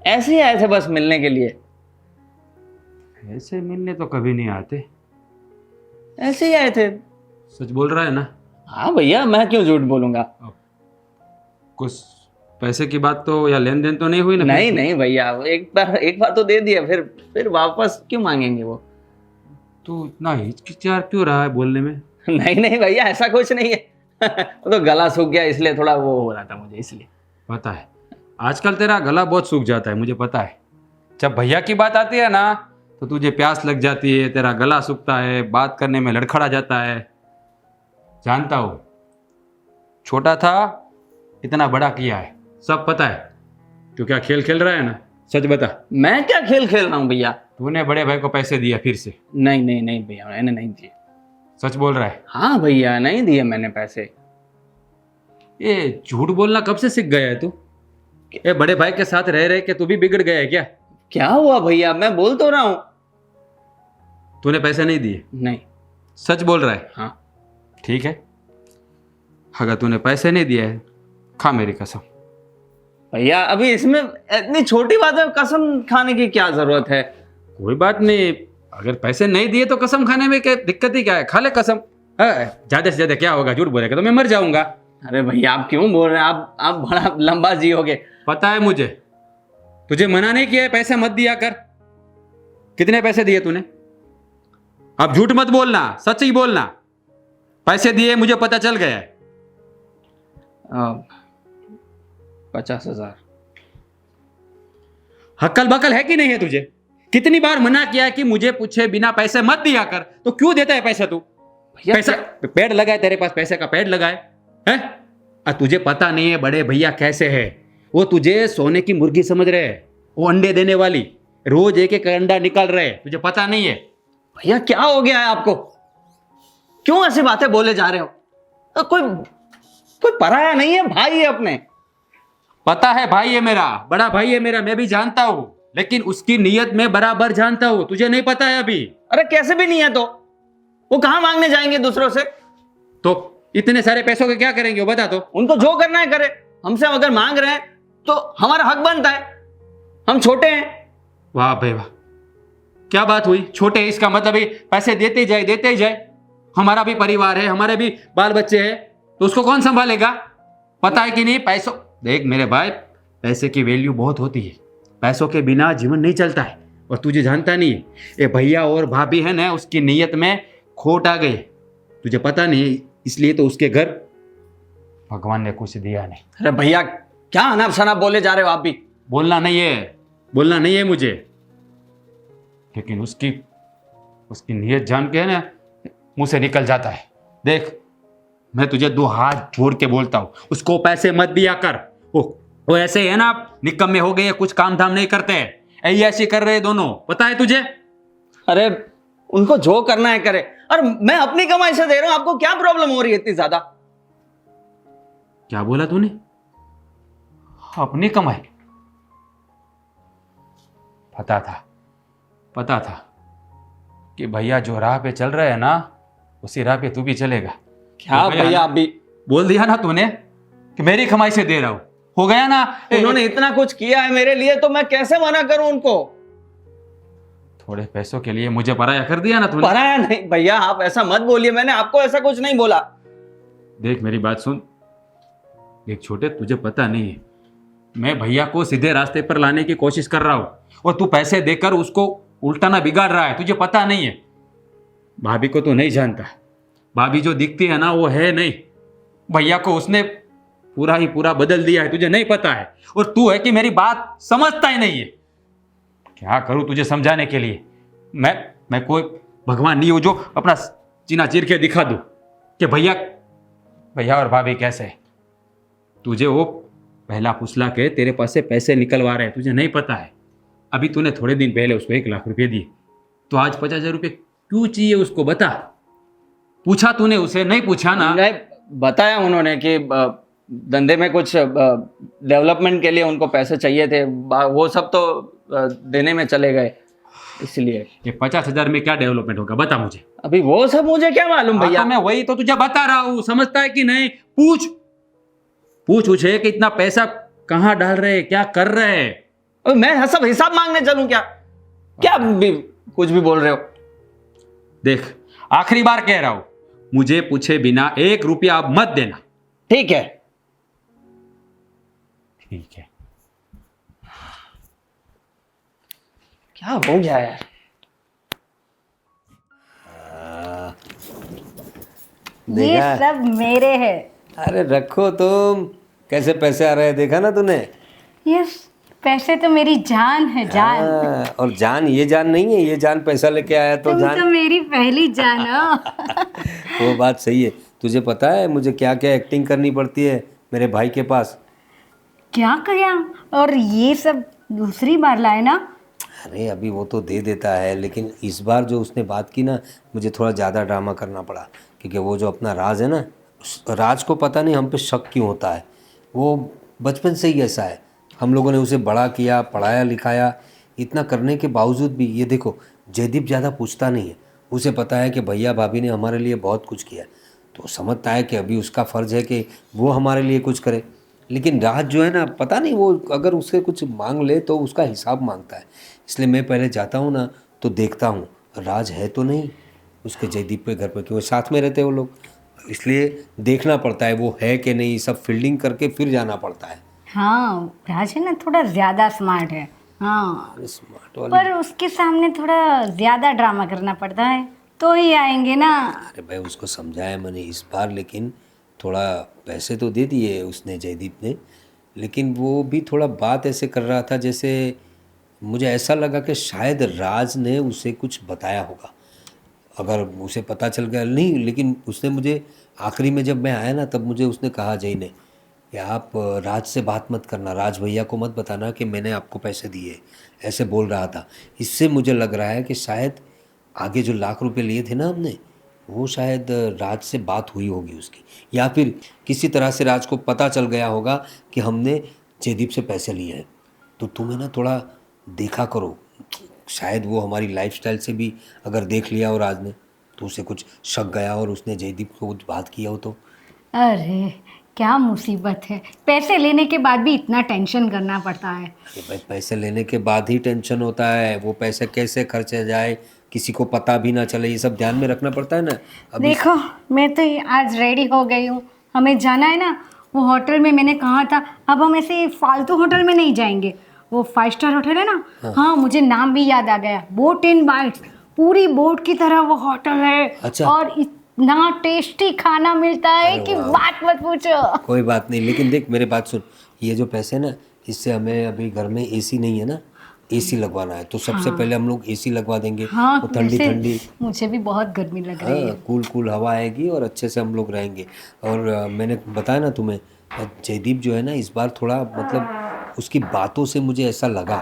ऐसे ही आए थे बस मिलने के लिए।
ऐसे मिलने तो कभी नहीं आते।
ऐसे ही आए थे।
सच बोल रहा है ना?
हाँ भैया, मैं क्यों झूठ बोलूंगा।
कुछ पैसे की बात तो या लेन देन तो नहीं हुई ना?
नहीं नहीं भैया, एक बार तो दे दिया, फिर वापस क्यों मांगेंगे वो।
तू इतना हिचकिचार क्यों रहा है बोलने में?
नहीं नहीं भैया, ऐसा कुछ नहीं है। वो तो गला सूख गया इसलिए थोड़ा वो हो रहा था मुझे, इसलिए।
पता है, आजकल तेरा गला बहुत सूख जाता है, मुझे पता है। जब भैया की बात आती है ना तो तुझे प्यास लग जाती है, तेरा गला सूखता है, बात करने में लड़खड़ा जाता है। जानता हूँ, छोटा था इतना बड़ा किया है, सब पता है। तू क्या खेल खेल रहा है ना? सच बता।
मैं क्या खेल खेल रहा हूँ भैया।
तूने बड़े भाई को पैसे दिया फिर से?
नहीं नहीं नहीं भैया, मैंने नहीं दिए।
सच बोल रहा है?
हाँ भैया, नहीं दिए मैंने पैसे।
ये झूठ बोलना कब से सीख गया है तू? ये बड़े भाई के साथ रह रहे के तू भी बिगड़ गया है क्या?
क्या हुआ भैया, मैं बोल तो रहा हूँ।
तूने पैसे नहीं दिए?
नहीं।
सच बोल रहा है?
हाँ
ठीक है, अगर तूने पैसे नहीं दिए है, खा मेरी कसम।
भैया, अभी इसमें इतनी छोटी बात है, कसम खाने की क्या जरूरत है।
कोई बात नहीं, अगर पैसे नहीं दिए तो कसम खाने में क्या दिक्कत ही क्या है? खा ले कसम। ज्यादा से ज्यादा क्या होगा, झूठ बोलेगा तो मैं मर जाऊंगा।
अरे भैया, आप क्यों बोल रहे हैं? आप बड़ा लंबा जियोगे।
पता है मुझे, तुझे मना नहीं किया है पैसे मत दिया कर। कितने पैसे दिए तूने? अब झूठ मत बोलना, सच ही बोलना। पैसे दिए, मुझे पता चल गया है।
50,000।
हक्कल बकल है कि नहीं है तुझे? कितनी बार मना किया है कि मुझे पूछे बिना पैसे मत दिया कर, तो क्यों देता है पैसा तू?
भैया
पैसा पेड़ लगाए, तेरे पास पैसे का पेड़ लगाए हैं? तुझे पता नहीं है बड़े भैया कैसे है? वो तुझे सोने की मुर्गी समझ रहे हैं, वो अंडे देने वाली, रोज एक एक अंडा निकाल रहे हैं, तुझे पता नहीं है?
भैया, क्या हो गया है आपको? क्यों ऐसी बातें बोले जा रहे हो? कोई पराया नहीं है, भाई है अपने।
पता है, भाई है मेरा, बड़ा भाई है मेरा, मैं भी जानता हूं, लेकिन उसकी नीयत मैं बराबर जानता हूं, तुझे नहीं पता है अभी।
अरे कैसे भी नहीं है तो वो कहां मांगने जाएंगे दूसरों से?
तो इतने सारे पैसों के क्या करेंगे वो बता। तो
उनको जो करना है करे, हमसे अगर मांग रहे हैं तो हमारा हक बनता है, हम छोटे हैं।
वाह भाई वाह, क्या बात हुई? छोटे इसका मतलब ही पैसे देते ही जाए, देते ही जाए। हमारा भी परिवार है, हमारे भी बाल बच्चे हैं, तो उसको कौन संभालेगा? पता है कि नहीं? पैसों, देख मेरे भाई, पैसे की वैल्यू बहुत होती है, पैसों के बिना जीवन नहीं चलता है, और तुझे जानता नहीं है। ये भैया और भाभी है ना, उसकी नीयत में खोट आ गई, तुझे पता नहीं, इसलिए तो उसके घर भगवान ने कुछ दिया नहीं।
अरे भैया, क्या अनाप शनाप बोले जा रहे हो आप भी?
बोलना नहीं है, बोलना नहीं है मुझे, लेकिन उसकी नीयत जान के है ना मुंह से निकल जाता है। देख, मैं तुझे 2 हाथ जोड़ के बोलता हूं, उसको पैसे मत दिया कर। वो ऐसे है ना, निकम्मे हो गए, कुछ काम धाम नहीं करते, ऐसे कर रहे दोनों, पता है तुझे?
अरे उनको जो करना है करे, और मैं अपनी कमाई से दे रहा हूं, आपको क्या प्रॉब्लम हो रही है इतनी ज्यादा?
क्या बोला तूने? अपनी कमाई? पता था कि भैया जो राह पे चल रहे हैं ना, उसी राह पे तू भी चलेगा।
क्या
हो गया
भैया,
ना?
आप भी
बोल दिया ना तूने कि मेरी कमाई से दे रहा हूं, हो गया ना?
उन्होंने इतना कुछ किया है मेरे लिए, तो मैं कैसे मना करूं उनको?
थोड़े पैसों के लिए मुझे पराया कर दिया ना तूने।
पराया नहीं भैया, आप ऐसा मत बोलिए, मैंने आपको ऐसा कुछ नहीं बोला।
देख मेरी बात सुन, देख छोटे, तुझे पता नहीं है, मैं भैया को सीधे रास्ते पर लाने की कोशिश कर रहा हूँ और तू पैसे देकर उसको उल्टा ना बिगाड़ रहा है। तुझे पता नहीं है, भाभी को तू नहीं जानता। भाभी जो दिखती है ना वो है नहीं, भैया को उसने पूरा ही पूरा बदल दिया है, तुझे नहीं पता है। और तू है कि मेरी बात समझता ही नहीं है। क्या करूं तुझे समझाने के लिए? मैं कोई भगवान नहीं हूं जो अपना सीना चीर के दिखा दूं कि भैया और भाभी कैसे है। तुझे वो पहला फुसला के तेरे पास से पैसे निकलवा रहे हैं, तुझे नहीं पता है। अभी तूने थोड़े दिन पहले उसको 1 लाख रुपए दिए, तो आज 50,000 रुपये क्यों चाहिए उसको, बता। पूछा तूने उसे? नहीं पूछा ना।
नहीं, बताया उन्होंने कि धंधे में कुछ डेवलपमेंट के लिए उनको पैसे चाहिए थे, वो सब तो देने में चले गए, इसलिए।
ये 50,000 में क्या डेवलपमेंट होगा, बता मुझे।
अभी वो सब मुझे क्या मालूम
हाँ,
भैया।
तो मैं वही तो तुझे बता रहा हूँ, समझता है कि नहीं? पूछ उसे कि इतना पैसा कहाँ डाल रहे, क्या कर रहे हैं।
और मैं सब हिसाब मांगने चलूं क्या? क्या कुछ भी बोल रहे हो।
देख, आखिरी बार कह रहा हूं, मुझे पूछे बिना 1 रुपया अब मत देना।
ठीक है।
ठीक है।
क्या हो गया यार?
ये
देखा?
सब मेरे है।
अरे रखो तुम, कैसे पैसे आ रहे हैं, देखा ना तूने?
ये पैसे तो मेरी जान है, जान।
हाँ, और जान ये जान नहीं है, ये जान पैसा लेके आया तो
तुम
जान।
तो मेरी पहली जान हो।
वो बात सही है। तुझे पता है मुझे क्या क्या एक्टिंग करनी पड़ती है मेरे भाई के पास?
क्या किया? और ये सब दूसरी बार लाए ना?
अरे अभी वो तो दे देता है, लेकिन इस बार जो उसने बात की ना, मुझे थोड़ा ज़्यादा ड्रामा करना पड़ा। क्योंकि वो जो अपना राज है ना, उस राज को पता नहीं हम पे शक क्यों होता है। वो बचपन से ही ऐसा है। हम लोगों ने उसे बड़ा किया, पढ़ाया लिखाया, इतना करने के बावजूद भी ये देखो, जयदीप ज़्यादा पूछता नहीं है। उसे पता है कि भैया भाभी ने हमारे लिए बहुत कुछ किया, तो समझता है कि अभी उसका फ़र्ज़ है कि वो हमारे लिए कुछ करे। लेकिन राज जो है ना, पता नहीं वो अगर उससे कुछ मांग ले तो उसका हिसाब मांगता है। इसलिए मैं पहले जाता हूँ ना तो देखता हूँ राज है तो नहीं उसके जयदीप के घर पर, क्योंकि साथ में रहते हैं वो लोग, इसलिए देखना पड़ता है वो है कि नहीं, सब फील्डिंग करके फिर जाना पड़ता है।
हाँ, राज है ना थोड़ा ज़्यादा स्मार्ट है। हाँ,
अरे स्मार्ट वाली।
पर उसके सामने थोड़ा ज़्यादा ड्रामा करना पड़ता है तो ही आएंगे ना।
अरे भाई उसको समझाया मैंने इस बार, लेकिन थोड़ा पैसे तो दे दिए उसने, जयदीप ने, लेकिन वो भी थोड़ा बात ऐसे कर रहा था जैसे मुझे ऐसा लगा कि शायद राज ने उसे कुछ बताया होगा। अगर उसे पता चल गया नहीं, लेकिन उसने मुझे आखिरी में जब मैं आया ना तब मुझे उसने कहा, जय ने, कि आप राज से बात मत करना, राज भैया को मत बताना कि मैंने आपको पैसे दिए, ऐसे बोल रहा था। इससे मुझे लग रहा है कि शायद आगे जो 1 लाख रुपए लिए थे ना हमने, वो शायद राज से बात हुई होगी उसकी, या फिर किसी तरह से राज को पता चल गया होगा कि हमने जयदीप से पैसे लिए हैं। तो तुम्हें ना थोड़ा देखा करो, शायद वो हमारी लाइफस्टाइल से भी अगर देख लिया हो राज ने तो उसे कुछ शक गया और उसने जयदीप को कुछ बात किया हो तो।
अरे क्या मुसीबत है, पैसे लेने के बाद भी इतना टेंशन करना पड़ता है।
अरे भाई पैसे लेने के बाद ही टेंशन होता है, वो पैसे कैसे खर्चे जाए किसी को पता भी ना चले, ये सब ध्यान में रखना पड़ता है ना। अभी
देखो मैं तो आज रेडी हो गई हूँ, हमें जाना है ना वो होटल में, मैंने कहा था। अब हम ऐसे फालतू होटल में नहीं जाएंगे, वो 5 स्टार होटल है ना। हाँ, मुझे नाम भी याद आ गया, बोट इन बाइट्स, पूरी बोट की तरह वो होटल है।
अच्छा।
और इतना टेस्टी खाना मिलता है कि बात मत पूछो।
कोई बात नहीं, लेकिन देख मेरे बात सुन, ये जो पैसे ना, इससे हमें अभी घर में एसी नहीं है ना, एसी लगवाना है, तो सबसे पहले हम लोग एसी लगवा देंगे।
हाँ,
वो ठंडी
वैसे
ठंडी,
मुझे भी बहुत गर्मी लग रही है।
हाँ कूल कूल हवा आएगी और अच्छे से हम लोग रहेंगे। और मैंने बताया ना तुम्हें, जयदीप जो है ना इस बार थोड़ा मतलब उसकी बातों से मुझे ऐसा लगा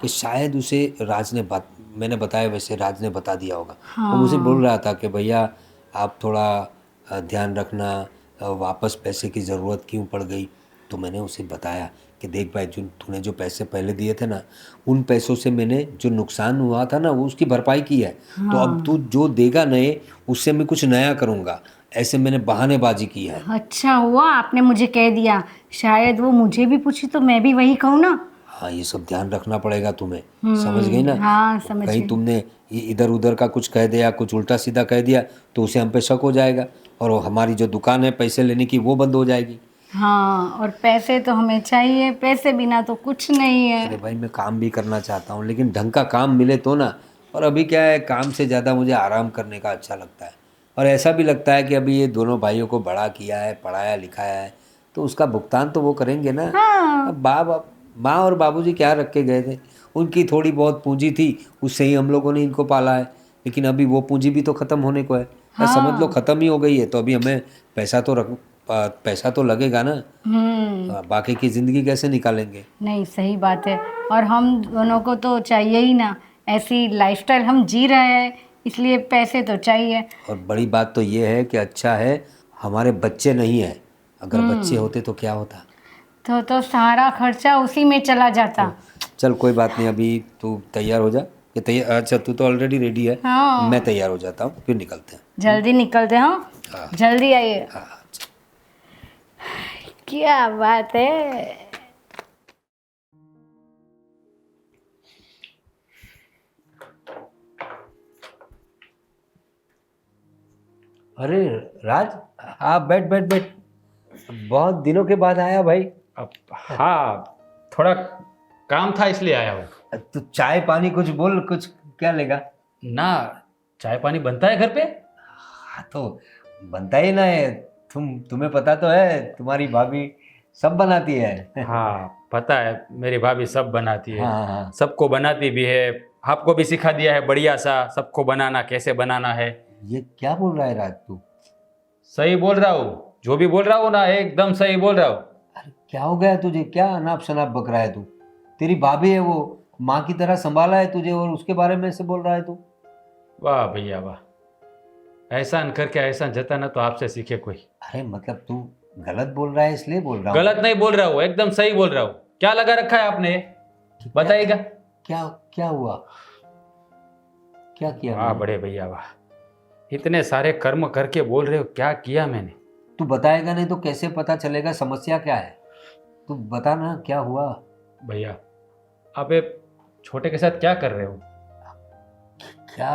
कि शायद उसे राज ने बात, मैंने बताया वैसे राज ने बता दिया होगा। वो मुझे बोल रहा था कि भैया आप थोड़ा ध्यान रखना, वापस पैसे की ज़रूरत क्यों पड़ गई। तो मैंने उसे बताया कि देख भाई, जो तूने जो पैसे पहले दिए थे ना, उन पैसों से मैंने जो नुकसान हुआ था ना वो उसकी भरपाई की है। तो अब तू जो देगा नए, उससे मैं कुछ नया करूँगा, ऐसे मैंने बहानेबाजी की है।
अच्छा हुआ आपने मुझे कह दिया, शायद वो मुझे भी पूछी तो मैं भी वही कहूँ ना।
हाँ ये सब ध्यान रखना पड़ेगा तुम्हें, समझ गई ना?
हाँ समझ
कहीं
गई।
तुमने इधर उधर का कुछ कह दिया, कुछ उल्टा सीधा कह दिया तो उसे हम पे शक हो जाएगा, और वो हमारी जो दुकान है पैसे लेने की वो बंद हो जाएगी।
हाँ, और पैसे तो हमें चाहिए, पैसे बिना तो कुछ नहीं
अरे
है।
भाई मैं काम भी करना चाहता हूँ, लेकिन ढंग का काम मिले तो ना। और अभी क्या है, काम से ज़्यादा मुझे आराम करने का अच्छा लगता है। और ऐसा भी लगता है कि अभी ये दोनों भाइयों को बड़ा किया है, पढ़ाया लिखाया है, तो उसका भुगतान तो वो करेंगे ना।
हाँ।
अब माँ और बाबूजी क्या रख के गए थे, उनकी थोड़ी बहुत पूंजी थी, उससे ही हम लोगों ने इनको पाला है। लेकिन अभी वो पूंजी भी तो ख़त्म होने को है। समझ लो ख़त्म ही हो गई है, तो अभी हमें पैसा तो लगेगा ना। बाकी की ज़िंदगी कैसे निकालेंगे?
नहीं सही बात है, और हम दोनों को तो चाहिए ही ना, ऐसी लाइफस्टाइल हम जी रहे हैं, इसलिए पैसे तो चाहिए।
और बड़ी बात तो ये है कि अच्छा है हमारे बच्चे नहीं है, अगर बच्चे होते तो क्या होता।
तो सारा खर्चा उसी में चला जाता।
चल कोई बात नहीं, अभी तू तैयार हो जा। ये तैयार, अच्छा तू तो ऑलरेडी रेडी है।
हाँ।
मैं तैयार हो जाता हूँ, फिर निकलते हैं।
जल्दी निकलते हैं। हाँ, जल्दी आइए।
हाँ।
क्या बात है।
अरे राज, हाँ बैठ बैठ बैठ, बहुत दिनों के बाद आया भाई।
अब हाँ, थोड़ा काम था इसलिए आया हूँ।
तू चाय पानी कुछ बोल, कुछ क्या लेगा?
ना, चाय पानी बनता है घर पे?
हाँ तो बनता ही ना है, तुम्हें पता तो है, तुम्हारी भाभी सब बनाती है।
हाँ पता है, मेरी भाभी सब बनाती है।
हाँ हाँ।
सबको बनाती भी है, आपको भी सिखा दिया है बढ़िया सा सबको बनाना कैसे बनाना है।
ये क्या बोल रहा है राज तू?
सही बोल रहा हूँ, जो भी बोल रहा हूँ ना एकदम सही बोल रहा हूँ।
अरे क्या हो गया तुझे, क्या अनाप शनाप बक रहा है तू? तेरी भाभी है, वो माँ की तरह संभाला है तुझे, और उसके बारे में से बोल रहा है तू?
वाह भैया वाह, एहसान करके एहसान जताना तो आपसे सीखे कोई।
अरे मतलब तू गलत बोल रहा है इसलिए बोल रहा हूँ।
गलत नहीं बोल रहा हूँ, एकदम सही बोल रहा हूँ। क्या लगा रखा है आपने, बताइएगा।
क्या क्या हुआ, क्या किया
वाह
मैंने?
बड़े भैया वाह, इतने सारे कर्म करके बोल रहे हो, क्या किया मैंने?
तू बताएगा नहीं तो कैसे पता चलेगा समस्या क्या है? तू बता ना क्या हुआ।
भैया आप ये छोटे के साथ क्या कर रहे हो?
क्या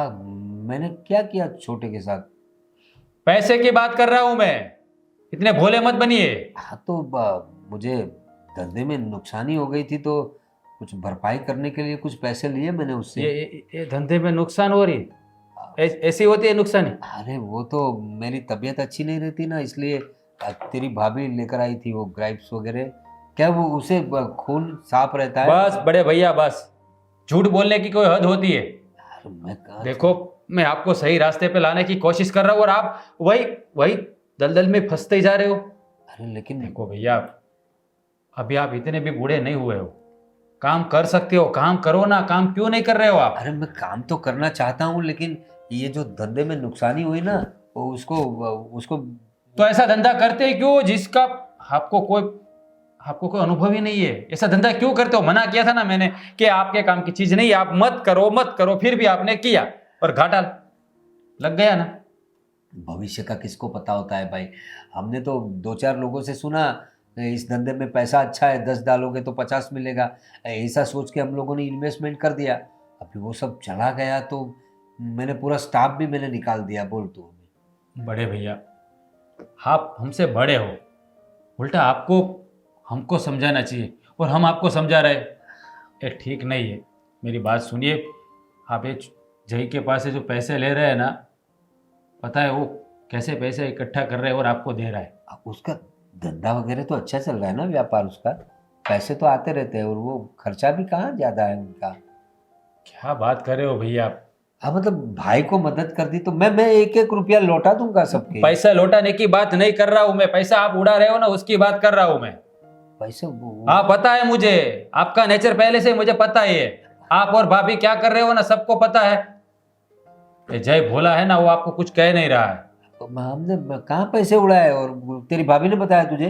मैंने क्या किया छोटे के साथ?
पैसे की बात कर रहा हूं मैं, इतने भोले मत बनिए।
हाँ तो मुझे धंधे में नुकसानी हो गई थी, तो कुछ भरपाई करने के लिए कुछ पैसे लिए मैंने उससे।
ये धंधे में नुकसान हो रही, ऐसी होती है नुकसानी?
अरे वो तो मेरी तबीयत अच्छी नहीं रहती ना, इसलिए तेरी भाभी लेकर आई थी वो ग्राइप्स वगैरह। क्या वो उसे खून साफ रहता है?
बस बड़े भैया बस, झूठ बोलने की कोई हद होती है।
अरे मैं कहाँ
देखो मैं आपको सही रास्ते पे लाने की कोशिश कर रहा हूँ और आप वही वही दलदल में फंसते ही जा रहे हो।
अरे लेकिन
देखो भैया, अभी आप इतने भी बूढ़े नहीं हुए हो, काम कर सकते हो, काम करो ना। काम क्यों नहीं कर रहे हो आप?
अरे मैं काम तो करना चाहता हूँ, लेकिन ये जो धंधे में नुकसानी हुई ना, वो उसको उसको
तो ऐसा धंधा करते क्यों जिसका आपको कोई अनुभव ही नहीं है? ऐसा धंधा क्यों करते हो? मना किया था ना मैंने कि आपके काम की चीज नहीं है, आप मत करो मत करो, फिर भी आपने किया और घाटा लग गया ना।
भविष्य का किसको पता होता है भाई। हमने तो दो चार लोगों से सुना, इस धंधे में पैसा अच्छा है, 10 डालोगे तो 50 मिलेगा, ऐसा सोच के हम लोगों ने इन्वेस्टमेंट कर दिया। अभी वो सब चला गया तो मैंने पूरा स्टाफ भी मैंने निकाल दिया। बोल तू।
बड़े भैया आप हमसे बड़े हो, उल्टा आपको हमको समझाना चाहिए और हम आपको समझा रहे, ये ठीक नहीं है। मेरी बात सुनिए, आप ये जय के पास से जो पैसे ले रहे हैं ना, पता है वो कैसे पैसे इकट्ठा कर रहे हैं और आपको दे रहा है।
अब उसका धंधा वगैरह तो अच्छा चल रहा है ना, व्यापार उसका, पैसे तो आते रहते हैं, और वो खर्चा भी कहाँ ज़्यादा है उनका।
क्या बात कर रहे हो भैया आप?
हाँ मतलब भाई को मदद कर दी तो मैं 1-1 रुपया लौटा दूंगा सबके।
पैसा लौटाने की बात नहीं कर रहा हूं मैं, पैसा आप उड़ा रहे हो ना उसकी बात कर रहा हूं मैं।
पैसे
हाँ पता है मुझे, आपका नेचर पहले से मुझे पता ही है। आप और भाभी क्या कर रहे हो ना सबको पता है। ये जय भोला है ना, वो आपको कुछ कह नहीं रहा है।
हमने कहाँ पैसे उड़ाए, और तेरी भाभी ने बताया तुझे?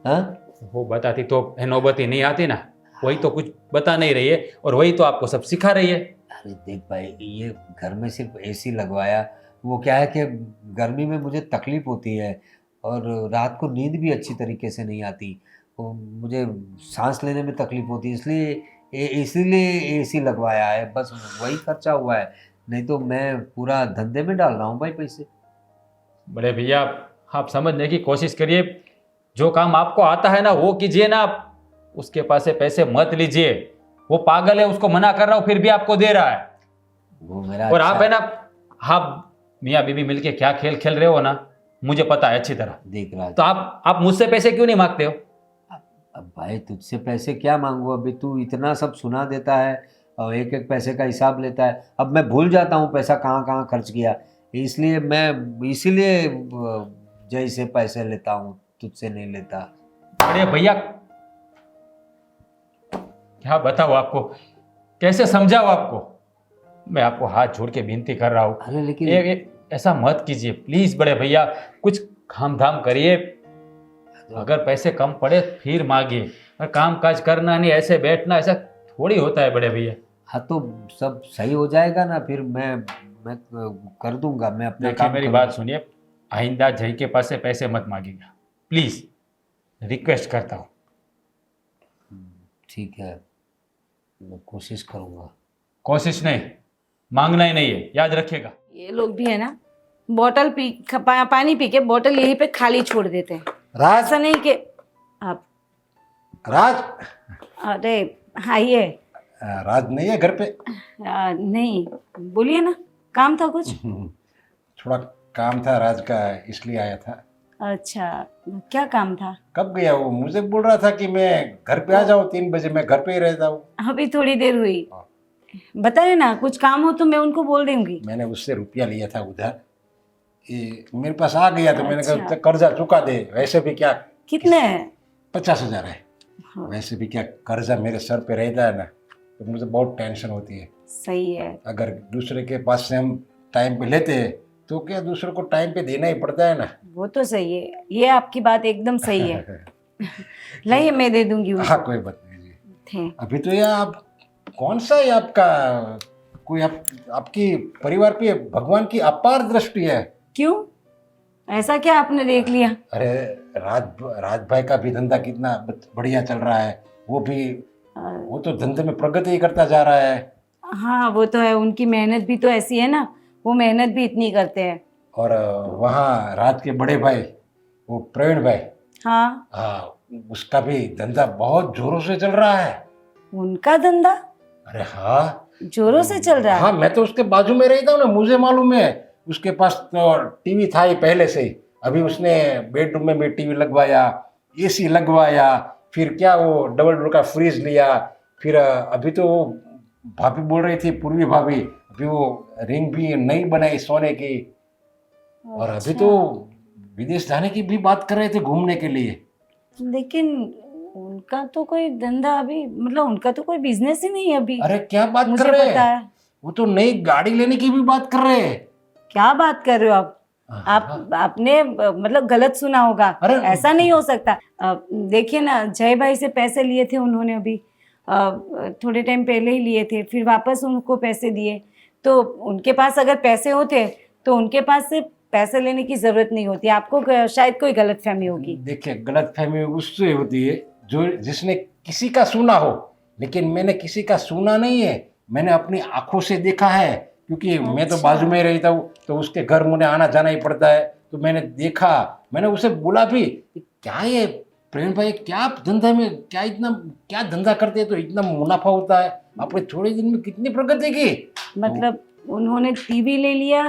हाँ
वो बताती तो नौबत ही नहीं आती ना, वही तो कुछ बता नहीं रही है और वही तो आपको सब सिखा रही है।
अरे देख भाई, ये घर में सिर्फ एसी लगवाया, वो क्या है कि गर्मी में मुझे तकलीफ होती है और रात को नींद भी अच्छी तरीके से नहीं आती, वो मुझे सांस लेने में तकलीफ होती है, इसलिए इसीलिए एसी लगवाया है, बस वही खर्चा हुआ है। नहीं तो मैं पूरा धंधे में डाल रहा हूँ भाई पैसे।
बड़े भैया आप समझने की कोशिश करिए, जो काम आपको आता है ना वो कीजिए ना आप, उसके पास से पैसे मत लीजिए। वो पागल है, उसको मना कर रहा हूँ फिर भी आपको दे रहा है।
वो मेरा
और आप
अच्छा
है ना, आप मियाँ बीवी मिलके क्या खेल खेल रहे हो ना, मुझे पता है अच्छी तरह।
देख रहा है।
तो आप मुझसे पैसे क्यों नहीं मांगते हो?
अब भाई तुझसे पैसे क्या मांगू, अभी तू इतना सब सुना देता है और एक एक पैसे का हिसाब लेता है। अब मैं भूल जाता हूँ पैसा कहाँ कहाँ खर्च किया, इसलिए मैं इसीलिए जय से पैसे लेता हूँ, तुझसे नहीं लेता।
अरे भैया क्या बताओ आपको, कैसे समझाओ आपको? मैं आपको हाथ जोड़ के विनती कर रहा हूँ,
अरे लेकिन
ऐसा मत कीजिए प्लीज बड़े भैया, कुछ काम धाम करिए। अगर पैसे कम पड़े फिर मांगिए, और काम काज करना नहीं, ऐसे बैठना ऐसा थोड़ी होता है बड़े भैया।
हाँ तो सब सही हो जाएगा ना, फिर मैं कर दूंगा, मैं अपना
देखिए
काम
मेरी
करूंगा।
बात सुनिए, आइंदा जय के पास से पैसे मत मांगिएगा प्लीज, रिक्वेस्ट करता हूँ।
ठीक है, मैं कोशिश करूंगा।
कोशिश नहीं, मांगना ही नहीं है, याद रखिएगा।
ये लोग भी है ना, बोतल पानी पी के बोतल यहीं पे खाली छोड़ देते हैं।
राज,
ऐसा नहीं कि आप,
राज,
अरे आइए।
राज नहीं है घर पे?
नहीं, बोलिए ना, काम था कुछ?
थोड़ा काम था राज का, इसलिए आया था।
अच्छा, क्या काम था?
कब गया वो? मुझे बोल रहा था कि मैं घर पे आ जाऊँ 3 बजे, मैं घर पे ही रहता हूँ।
अभी थोड़ी देर हुई। बताए ना, कुछ काम हो तो मैं उनको बोल दूंगी।
मैंने उससे रुपया लिया था उधार, ये मेरे पास आ गया तो मैंने कहा
अच्छा।
कर्जा चुका दे। वैसे भी क्या
कितने हैं?
50,000 है।
हाँ।
वैसे भी क्या कर्जा मेरे सर पे रहता है ना, तो मुझे बहुत टेंशन होती है।
सही है।
अगर दूसरे के पास से हम टाइम पे लेते हैं तो क्या दूसरे को टाइम पे देना ही पड़ता है ना।
वो तो सही है, ये आपकी बात एकदम सही है। लाइए, मैं दे दूंगी
हाँ
उनको।
कोई बात नहीं जी।
थे।
अभी तो यह आप कौन सा है आपका, कोई आपकी परिवार पे भगवान की अपार दृष्टि है।
क्यों, ऐसा क्या आपने देख लिया?
अरे राज भाई का भी धंधा कितना बढ़िया चल रहा है, वो तो धंधे में प्रगति ही करता जा रहा है।
हाँ वो तो है, उनकी मेहनत भी तो ऐसी है ना, वो मेहनत भी इतनी करते हैं।
और वहाँ राज के बड़े भाई वो प्रवीण भाई,
हाँ,
हाँ उसका भी धंधा बहुत जोरों से चल रहा है।
उनका धंधा
अरे हाँ,
जोरों से चल रहा है।
हाँ मैं तो उसके बाजू में रहता हूँ ना, मुझे मालूम है। उसके पास तो टीवी था ही पहले से ही, अभी उसने बेडरूम में भी टीवी लगवाया, एसी लगवाया, फिर क्या वो डबल डोर का फ्रिज लिया, फिर अभी तो वो भाभी बोल रही थी, पूर्वी भाभी, अभी वो रिंग भी नई बनाई सोने की। और अभी तो विदेश जाने की भी बात कर रहे थे घूमने के लिए।
लेकिन उनका तो कोई धंधा अभी, मतलब उनका तो कोई बिजनेस ही नहीं है अभी।
अरे क्या बात
मुझे
कर रहे
पता
हैं,
है।
वो तो नई गाड़ी लेने की भी बात कर रहे हैं।
क्या बात कर रहे हो आप आपने मतलब गलत सुना होगा।
अरे
ऐसा नहीं हो सकता। देखिए ना, जय भाई से पैसे लिए थे उन्होंने अभी थोड़े टाइम पहले ही लिए थे, फिर वापस उनको पैसे दिए। तो उनके पास अगर पैसे होते तो उनके पास से पैसे लेने की जरूरत नहीं होती। आपको शायद कोई गलतफहमी होगी।
देखिए गलतफहमी उससे होती है जो जिसने किसी का सुना हो, लेकिन मैंने किसी का सुना नहीं है, मैंने अपनी आंखों से देखा है। क्योंकि मैं तो
अच्छा।
बाजू में रहता हूँ, तो उसके घर मुझे आना जाना ही पड़ता है। तो मैंने देखा, मैंने उसे बोला भी, क्या ये प्रेम भाई क्या धंधा में क्या धंधा करते हैं तो इतना मुनाफा होता है, आपने थोड़े दिन में कितनी प्रगति की।
मतलब उन्होंने टीवी ले लिया,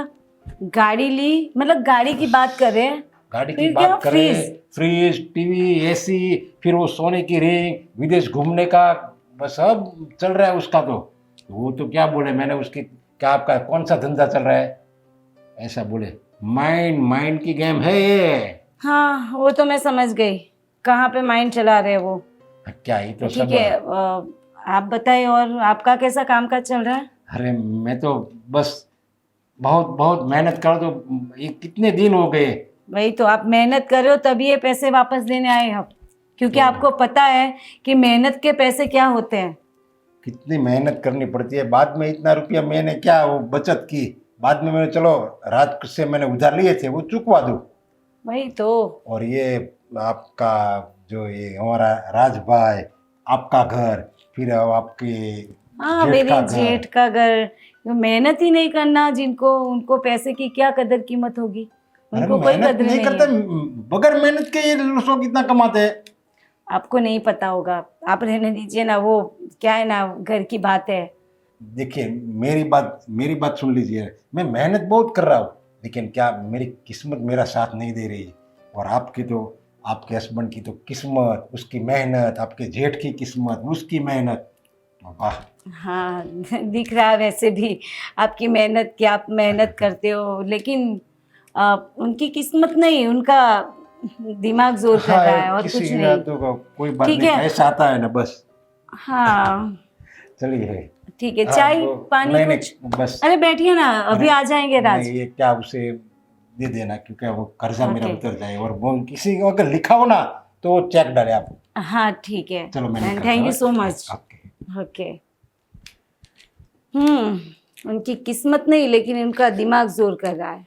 गाड़ी ली, मतलब गाड़ी की बात कर रहे हैं।
गाड़ी की
फिर क्या,
बात करें, फ्रिज, टीवी, एसी, फिर वो सोने की रिंग, विदेश घूमने का, बस सब चल रहा है उसका। तो वो तो क्या बोले, मैंने उसकी क्या आपका कौन सा धंधा चल रहा है ऐसा बोले। माइंड की गेम है ये।
हाँ वो तो मैं समझ गई, कहाँ पे माइंड चला रहे हैं वो।
क्या ही तो
ठीक
सब।
है, आप बताइए, और आपका कैसा कामकाज चल रहा है?
अरे मैं तो बस बहुत बहुत मेहनत कर, तो ये कितने दिन हो गए।
वही तो, आप मेहनत कर रहे हो तभी ये पैसे वापस देने आए हम, क्योंकि आपको पता है कि मेहनत के पैसे क्या होते हैं।
कितनी मेहनत करनी पड़ती है, बाद में इतना रुपया मैंने क्या वो बचत की, बाद में मैंने चलो रात से मैंने उधार लिए थे वो चुकवा दूँ।
वही तो।
और ये आपका जो ये हमारा राज भाई, आपका घर, फिर आपके
हाँ
जेठ
मेरे
का घर।
जेठ का घर, जो मेहनत ही नहीं करना जिनको, उनको पैसे की क्या कदर कीमत होगी,
अरे
उनको कोई
मेहनत
कदर
नहीं
नहीं
करते,
है।
बगैर मेहनत के ये लोग कितना कमाते हैं।
आपको नहीं पता होगा, आप रहने दीजिए ना, वो क्या है ना, घर की बात है।
देखिए मेरी बात सुन लीजिए, मैं मेहनत बहुत कर रहा हूँ, लेकिन क्या मेरी किस्मत मेरा साथ नहीं दे रही। और आपकी तो, आपके हस्बैंड की तो किस्मत, उसकी मेहनत, आपके जेठ की किस्मत, उसकी मेहनत, वाह।
हाँ दिख रहा है वैसे भी आपकी मेहनत की, आप मेहनत करते हो, लेकिन उनकी किस्मत नहीं, उनका दिमाग जोर कर रहा है और
किसी
कुछ
की
नहीं।
तो कोई बात
ठीक
नहीं,
है।
ऐसा आता है ना बस।
हाँ
चलिए।
ठीक है,
हाँ,
चाय
वो
पानी
नहीं
कुछ।
नहीं बस।
अरे बैठिए ना, अभी
अरे,
आ जाएंगे राज।
नहीं ये क्या उसे दे देना, क्योंकि वो कर्जा मेरा
ओके।
उतर जाए, और वो किसी को अगर लिखा हो ना तो वो चेक डाले आप।
हाँ ठीक है,
चलो मैं निकलता
थैंक यू
हूँ।
So much.
ओके।
ओके। उनकी किस्मत नहीं, लेकिन उनका दिमाग जोर कर रहा है।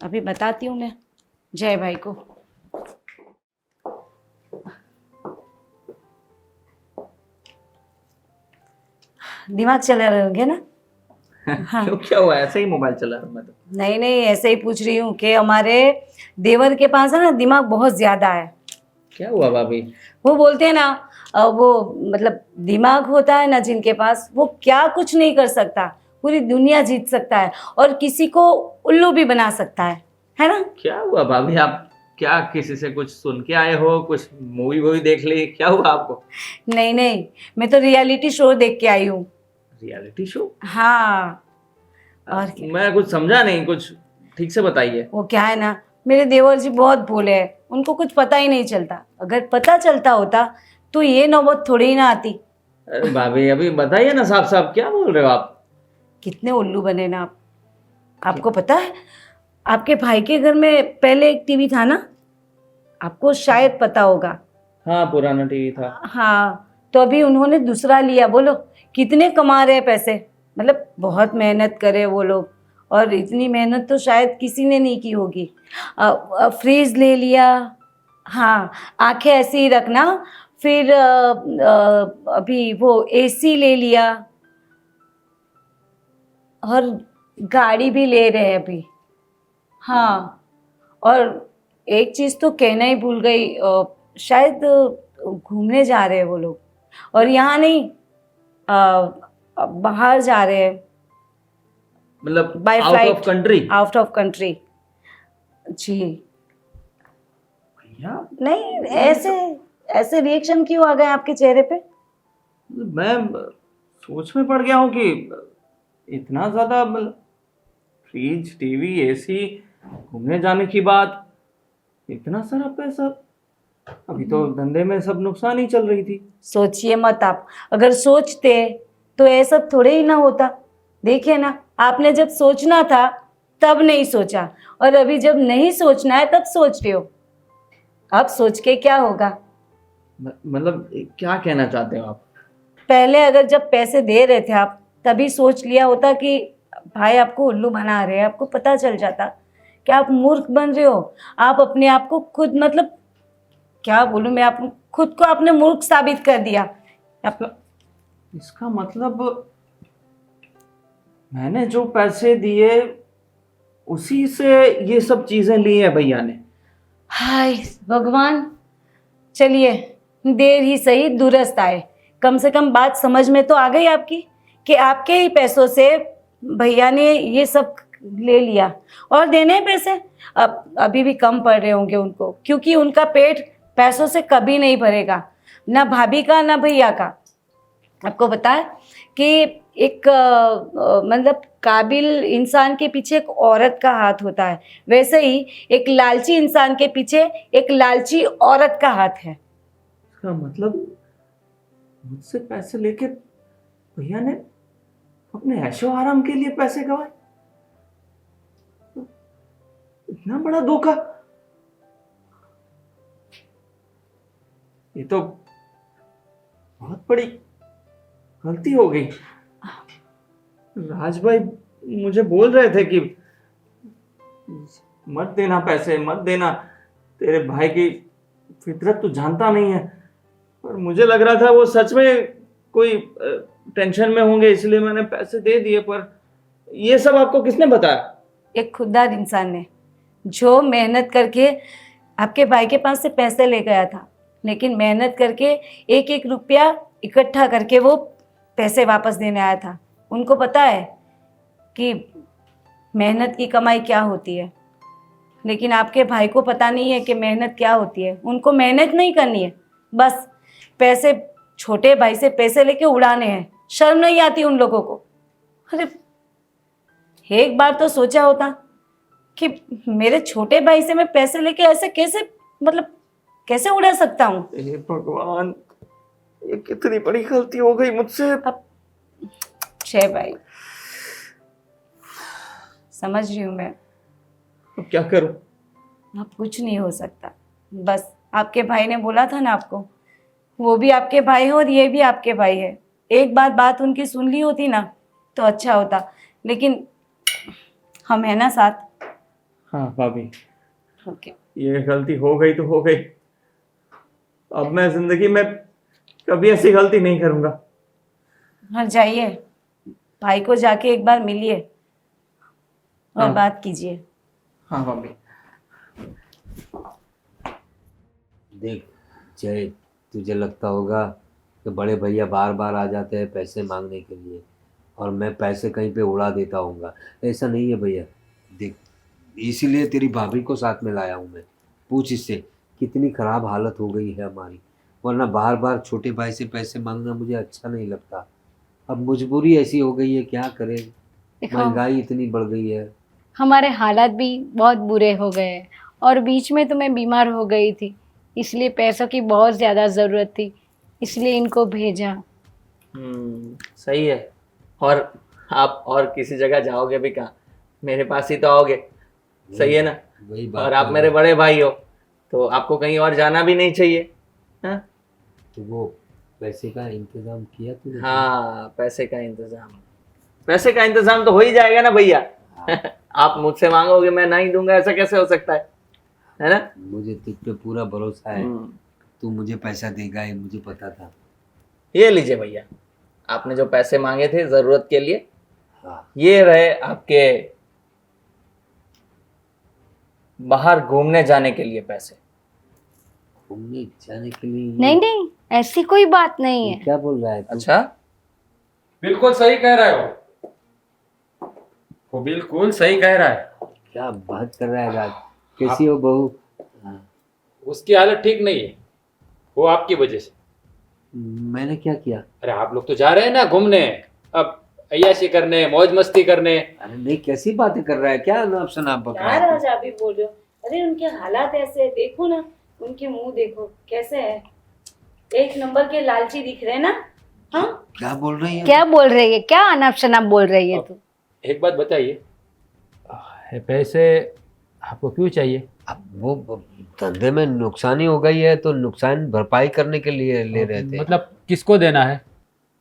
अभी बताती हूँ मैं जय भाई को। दिमाग चला रहे होंगे ना? हाँ।
क्यों, क्या हुआ? ऐसे ही मोबाइल चला रहा हूं मैं तो।
नहीं नहीं, ऐसे ही पूछ रही हूँ कि हमारे देवर के पास है ना दिमाग बहुत ज्यादा है।
क्या हुआ भाभी?
वो बोलते हैं ना, वो मतलब दिमाग होता है ना जिनके पास, वो क्या कुछ नहीं कर सकता, पूरी दुनिया जीत सकता है और किसी को उल्लू भी बना सकता है ना?
क्या हुआ भाभी? आप क्या किसी से कुछ सुन के आए हो? कुछ मूवी वूवी देख ली? क्या हुआ आपको?
नहीं नहीं, मैं तो रियलिटी शो देख के आई हूँ।
Reality show?
हाँ। और क्या?
मैं कुछ समझा नहीं, कुछ ठीक से बताइए।
वो क्या है ना, मेरे देवर जी बहुत भोले हैं, उनको कुछ पता ही नहीं चलता। अगर पता चलता होता तो ये नौबत थोड़ी ही ना आती।
अरे भाभी अभी बताइए ना, साफ साफ क्या बोल रहे हो आप?
कितने उल्लू बने ना आप। आपको पता है, आपके भाई के घर में पहले एक टीवी था ना, आपको शायद पता होगा।
हाँ, पुराना टीवी था।
हाँ, तो अभी उन्होंने दूसरा लिया। बोलो कितने कमा रहे हैं पैसे, मतलब बहुत मेहनत करे वो लोग, और इतनी मेहनत तो शायद किसी ने नहीं की होगी। फ्रीज ले लिया। हाँ, आंखें ऐसे ही रखना। फिर अभी वो एसी ले लिया, और गाड़ी भी ले रहे हैं अभी। हाँ, और एक चीज़ तो कहना ही भूल गई, शायद घूमने जा रहे हैं वो लोग, और यहाँ नहीं, बाहर जा रहे हैं,
मतलब
by
out
flight,
off country?
Out of country. जी।
भैया
नहीं, ऐसे ऐसे रिएक्शन क्यों आ गए आपके चेहरे पे?
मैं सोच में पड़ गया हूँ कि इतना ज्यादा, फ्रिज, टीवी, एसी, घूमने जाने की बात, इतना सारा पैसा। अभी तो धंधे में सब नुकसान ही चल रही थी।
सोचिए मत आप, अगर सोचते तो ये सब थोड़े ही ना होता। देखिए ना, आपने जब सोचना था तब नहीं सोचा, और अभी जब नहीं सोचना है तब सोच रहे हो। अब सोच के क्या होगा?
मतलब क्या कहना चाहते हो आप?
पहले अगर जब पैसे दे रहे थे आप, तभी सोच लिया होता कि भाई आपको उल्लू बना रहे हैं, आपको पता चल जाता कि आप मूर्ख बन रहे हो। आप अपने आप को खुद, मतलब क्या बोलूं मैं, आप खुद को आपने मूर्ख साबित कर दिया।
इसका मतलब मैंने जो पैसे दिए उसी से ये सब चीजें ली है भैया ने।
हाय भगवान, चलिए देर ही सही दुरुस्त आए। कम से कम बात समझ में तो आ गई आपकी कि आपके ही पैसों से भैया ने ये सब ले लिया, और देने हैं पैसे। अब अभी भी कम पड़ रहे होंगे उनको, क्योंकि उनका पेट पैसों से कभी नहीं भरेगा, ना भाभी का ना भैया का। आपको पता है कि एक मतलब काबिल इंसान के पीछे एक औरत का हाथ होता है, वैसे ही एक लालची इंसान के पीछे एक लालची औरत का हाथ है।
इसका मतलब मुझसे पैसे लेके भैया ने अपने ऐशो आराम के लिए पैसे गवाए। इतना बड़ा धोखा! ये तो बहुत बड़ी गलती हो गई। राज भाई मुझे बोल रहे थे कि मत देना पैसे, मत देना, तेरे भाई की फितरत तो जानता नहीं है, पर मुझे लग रहा था वो सच में कोई टेंशन में होंगे, इसलिए मैंने पैसे दे दिए। पर ये सब आपको किसने बताया?
एक खुददार इंसान ने, जो मेहनत करके आपके भाई के पास से पैसे ले गया था, लेकिन मेहनत करके एक एक रुपया इकट्ठा करके वो पैसे वापस देने आया था। उनको पता है कि मेहनत की कमाई क्या होती है, लेकिन आपके भाई को पता नहीं है कि मेहनत क्या होती है। उनको मेहनत नहीं करनी है, बस पैसे, छोटे भाई से पैसे लेके उड़ाने हैं। शर्म नहीं आती उन लोगों को? अरे एक बार तो सोचा होता कि मेरे छोटे भाई से मैं पैसे लेके ऐसे कैसे, मतलब कैसे उड़ा सकता हूँ।
हे भगवान, ये कितनी बड़ी गलती हो गई मुझसे।
अब छह भाई, समझ रही हूँ मैं।
अब क्या करूं?
अब कुछ नहीं हो सकता, बस आपके भाई ने बोला था ना आपको, वो भी आपके भाई है और ये भी आपके भाई है। एक बात उनकी सुन ली होती ना तो अच्छा होता, लेकिन हम है ना साथ।
हाँ भाभी,
ओके,
ये गलती हो गई तो हो गई। अब मैं जिंदगी में कभी ऐसी गलती नहीं करूंगा।
हाँ जाइए, भाई को जाके एक बार मिलिए और
हाँ।
बात कीजिए।
हाँ भाभी।
देख जय, तुझे लगता होगा कि बड़े भैया बार बार आ जाते हैं पैसे मांगने के लिए और मैं पैसे कहीं पे उड़ा देता हूँगा। ऐसा नहीं है भैया। देख, इसीलिए तेरी भाभी को साथ में लाया हूँ मैं। पूछ इससे कितनी ख़राब हालत हो गई है हमारी, वरना बार बार छोटे भाई से पैसे मांगना मुझे अच्छा नहीं लगता। अब मजबूरी ऐसी हो गई है, क्या करें,
देखो,
महंगाई इतनी बढ़ गई है।
हमारे हालात भी बहुत बुरे हो गए हैं और बीच में तो मैं बीमार हो गई थी, इसलिए पैसों की बहुत ज़्यादा ज़रूरत थी, इसलिए इनको भेजा।
सही है। और आप और किसी जगह जाओगे भी कहाँ? मेरे पास ही तो आओगे। सही है ना?
वही बात
और आप
है।
मेरे बड़े भाई हो, तो आपको कहीं और जाना भी नहीं चाहिए। हाँ,
तो वो पैसे का इंतजाम किया तूने?
हाँ, पैसे का इंतजाम तो हो ही जाएगा ना भैया। आप मुझसे मांगोगे, मैं नहीं दूंगा, ऐसा कैसे हो सकता है ना?
मुझे तुझ पे पूरा भरोसा है, तू मुझे पैसा देगा, ये मुझे पता था।
ये लीजिए भैया, आपने जो पैसे मांगे थे जरूरत के लिए,
हाँ,
ये रहे आपके बाहर घूमने जाने के लिए पैसे।
घूमने जाने के लिए?
नहीं नहीं, ऐसी कोई बात नहीं
ये
है।
क्या बोल रहा है तू?
अच्छा,
बिल्कुल सही कह रहे हो, वो बिल्कुल सही कह रहा है।
क्या बात कर रहा है राज? कैसी हो बहू? हाँ,
उसकी हालत ठीक नहीं है, वो आपकी वजह से।
मैंने क्या किया?
अरे आप लोग तो जा रहे हैं ना घूमने, अब अय्याशी करने, मौज मस्ती करने।
अरे नहीं, कैसी बातें कर रहा है, क्या नाप शनाप बक रहा
यार
है
आज आप भी बोल रहे हो? अरे उनके हालात ऐसे है, देखो ना, उनके मुंह देखो कैसे है, एक नंबर के लालची दिख रहे हैं ना। हाँ,
क्या बोल रही है?
क्या बोल रही है? क्या अनाप शनाप बोल रही है तू?
एक बात बताइए, ये पैसे आपको क्यों चाहिए?
अब वो धंधे में नुकसानी हो गई है तो नुकसान भरपाई करने के लिए ले रहे थे।
मतलब किसको देना है?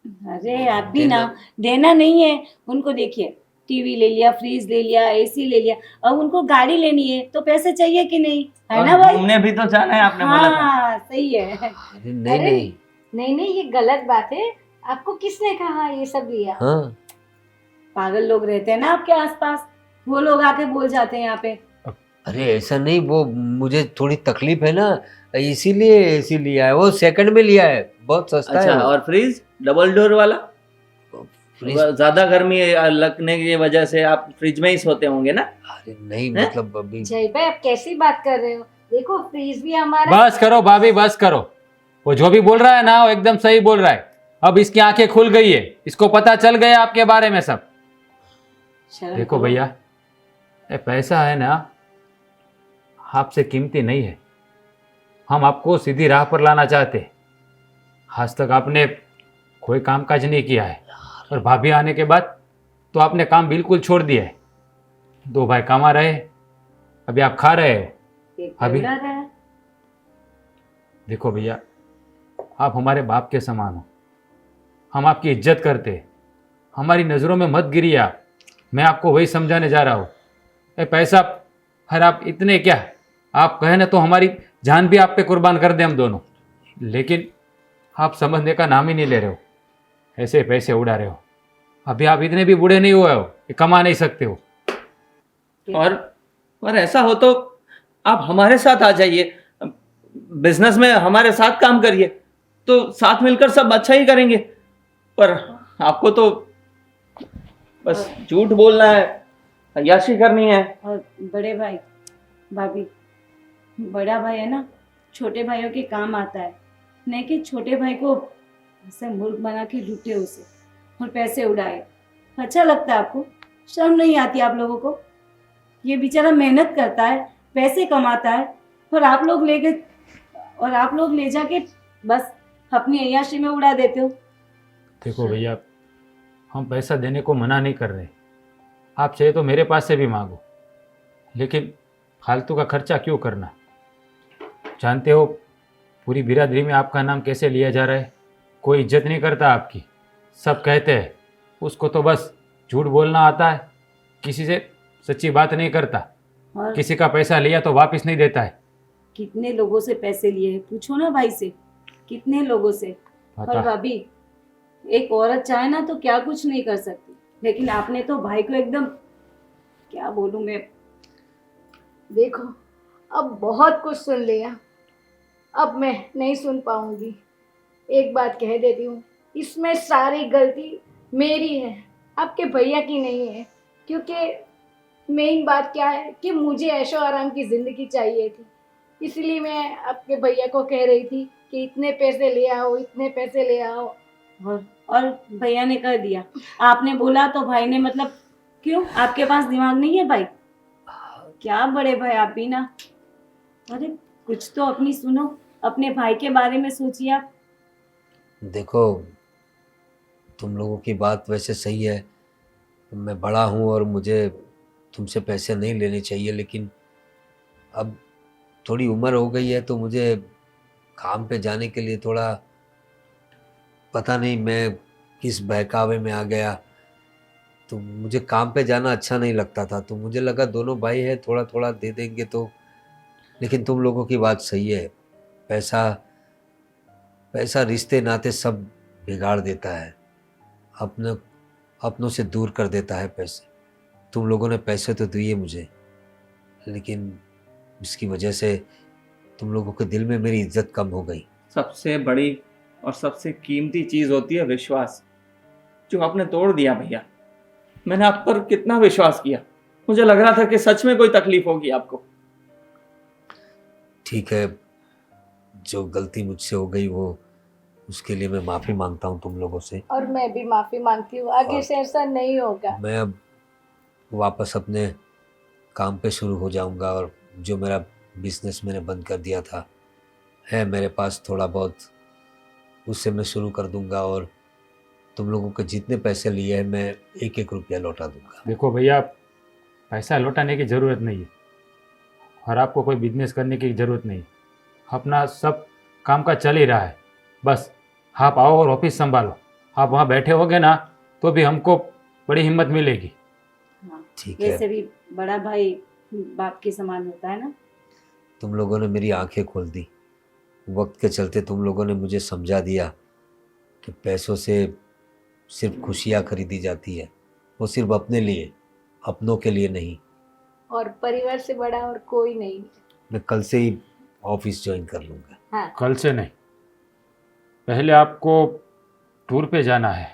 अरे आप भी ना, देना नहीं है उनको। देखिए, टीवी ले लिया, फ्रिज ले लिया, एसी ले लिया, अब उनको गाड़ी लेनी है तो पैसे चाहिए कि नहीं, है ना
और
भाई?
घूमने भी तो जाना है, आपने बोला था।
हाँ सही है।
अरे नहीं नहीं,
नहीं नहीं, ये गलत बात है। आपको किसने कहा ये सब लिया?
हाँ
पागल लोग रहते हैं ना आपके आसपास, वो लोग आके बोल जाते हैं यहाँ पे।
अरे ऐसा नहीं, वो मुझे थोड़ी तकलीफ है ना, इसीलिए एसी लिया है। वो सेकंड में लिया है, बहुत सस्ता
अच्छा,
है वो।
और फ्रिज डबल डोर वाला?
फ्रिज?
ज्यादा गर्मी लगने की वजह से आप फ्रिज में ही सोते होंगे ना?
अरे नहीं,
हैं?
मतलब अभी
जय भाई, आप कैसी बात कर रहे हो? देखो, फ्रीज भी हमारा।
बस करो भाभी, बस करो। वो जो भी बोल रहा है ना, वो एकदम सही बोल रहा है। अब इसकी आंखें खुल गई है, इसको पता चल गया आपके बारे में सब।
शर्म
देखो
करो।
भैया, ये पैसा है ना, आपसे कीमती नहीं है। हम आपको सीधी राह पर लाना चाहते हैं। आज तक आपने कोई काम काज नहीं किया है, और भाभी आने के बाद तो आपने काम बिल्कुल छोड़ दिया है। दो भाई कमा रहे, अभी आप खा रहे हो।
एक
अभी-
चल रहा है।
देखो भैया, आप हमारे बाप के समान हो, हम आपकी इज्जत करते हैं। हमारी नज़रों में मत गिरिए आप। मैं आपको वही समझाने जा रहा हूँ। ये पैसा, हर आप इतने क्या आप कहे ना तो हमारी जान भी आप पे कुर्बान कर दें हम दोनों, लेकिन आप समझने का नाम ही नहीं ले रहे हो, ऐसे पैसे उड़ा रहे हो। अभी आप इतने भी बूढ़े नहीं हुए हो कि कमा नहीं सकते हो।
और ऐसा हो तो आप हमारे साथ आ जाइए, बिजनेस में हमारे साथ काम करिए, तो साथ मिलकर सब अच्छा ही करेंगे। पर आपको तो बस झूठ बोलना है, अय्याशी करनी है।
और बड़े भाई भाभी, बड़ा भाई है ना, छोटे भाइयों के काम आता है, नहीं कि छोटे भाई को ऐसे मूर्ख बना के लूटे उसे और पैसे उड़ाए। अच्छा लगता है आपको? शर्म नहीं आती आप लोगों को? ये बेचारा मेहनत करता है, पैसे कमाता है, और आप लोग ले जाके बस अपनी अय्याशी में उड़ा देते हो।
देखो भैया, हम पैसा देने को मना नहीं कर रहे, आप चाहे तो मेरे पास से भी मांगो, लेकिन फालतू का खर्चा क्यों करना। जानते हो पूरी बिरादरी में आपका नाम कैसे लिया जा रहा है, कोई इज्जत नहीं करता आपकी। सब कहते हैं उसको तो बस झूठ बोलना आता है, किसी से सच्ची बात नहीं करता,
और
किसी का पैसा लिया तो वापस नहीं देता है।
कितने लोगों से पैसे लिए हैं, पूछो ना भाई से, कितने लोगों से। और
बता।
भाभी, एक औरत चाहे ना तो क्या कुछ नहीं कर सकती, लेकिन आपने तो भाई को एकदम, क्या बोलूं मैं।
देखो, अब बहुत कुछ सुन लिया, अब मैं नहीं सुन पाऊंगी। एक बात कह देती हूँ, इसमें सारी गलती मेरी है, आपके भैया की नहीं है। क्योंकि मेन बात क्या है कि मुझे ऐशो आराम की ज़िंदगी चाहिए थी, इसलिए मैं आपके भैया को कह रही थी कि इतने पैसे ले आओ, इतने पैसे ले आओ।
और भैया ने कर दिया, आपने बोला तो भाई ने, मतलब क्यों, आपके पास दिमाग नहीं है भाई? क्या बड़े भाई आप भी ना, अरे कुछ तो अपनी सुनो, अपने भाई के बारे में सोचिए आप।
देखो, तुम लोगों की बात वैसे सही है, मैं बड़ा हूँ और मुझे तुमसे पैसे नहीं लेने चाहिए, लेकिन अब थोड़ी उम्र हो गई है तो मुझे काम पे जाने के लिए थोड़ा, पता नहीं मैं किस बहकावे में आ गया, तो मुझे काम पे जाना अच्छा नहीं लगता था, तो मुझे लगा दोनों भाई है थोड़ा थोड़ा दे देंगे तो। लेकिन तुम लोगों की बात सही है, पैसा पैसा रिश्ते नाते सब बिगाड़ देता है, अपनों से दूर कर देता है पैसे। तुम लोगों ने पैसे तो दिए मुझे, लेकिन इसकी वजह से तुम लोगों के दिल में मेरी इज्जत कम हो गई।
सबसे बड़ी और सबसे कीमती चीज होती है विश्वास, जो आपने तोड़ दिया भैया। मैंने आप पर कितना विश्वास किया, मुझे लग रहा था कि सच में कोई तकलीफ होगी आपको।
ठीक है, जो गलती मुझसे हो गई वो, उसके लिए मैं माफ़ी मांगता हूँ तुम लोगों से।
और मैं भी माफ़ी मांगती हूँ, आगे से ऐसा नहीं होगा।
मैं अब वापस अपने काम पे शुरू हो जाऊंगा, और जो मेरा बिजनेस मैंने बंद कर दिया था है मेरे पास थोड़ा बहुत, उससे मैं शुरू कर दूंगा, और तुम लोगों के जितने पैसे लिए हैं मैं 1-1 रुपया लौटा दूंगा।
देखो भैया, पैसा लौटाने की ज़रूरत नहीं है, और आपको कोई बिजनेस करने की ज़रूरत नहीं है, अपना सब काम का चल ही रहा है। बस आप आओ और ऑफिस संभालो, आप वहाँ बैठे होगे ना तो भी हमको बड़ी हिम्मत मिलेगी।
हाँ,
ठीक है,
वैसे भी बड़ा भाई बाप के समान होता है ना।
तुम लोगों ने मेरी आंखें खोल दी, वक्त के चलते तुम लोगों ने मुझे समझा दिया कि पैसों से सिर्फ खुशियाँ खरीदी जाती है, वो सिर्फ अपने लिए, अपनों के लिए नहीं।
और परिवार से बड़ा और कोई नहीं।
मैं कल से ही ऑफिस ज्वाइन कर लूँगा।
हाँ,
कल से नहीं, पहले आपको टूर पे जाना है,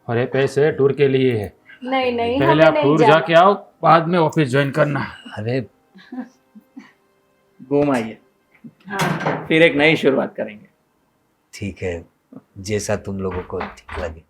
और ये पैसे टूर के लिए है।
नहीं नहीं,
पहले
हमें
आप
नहीं
टूर
जाना।
जाके आओ, बाद में ऑफिस ज्वाइन करना।
अरे
घूम आइए,
हाँ,
फिर एक नई शुरुआत करेंगे।
ठीक है, जैसा तुम लोगों को ठीक लगे।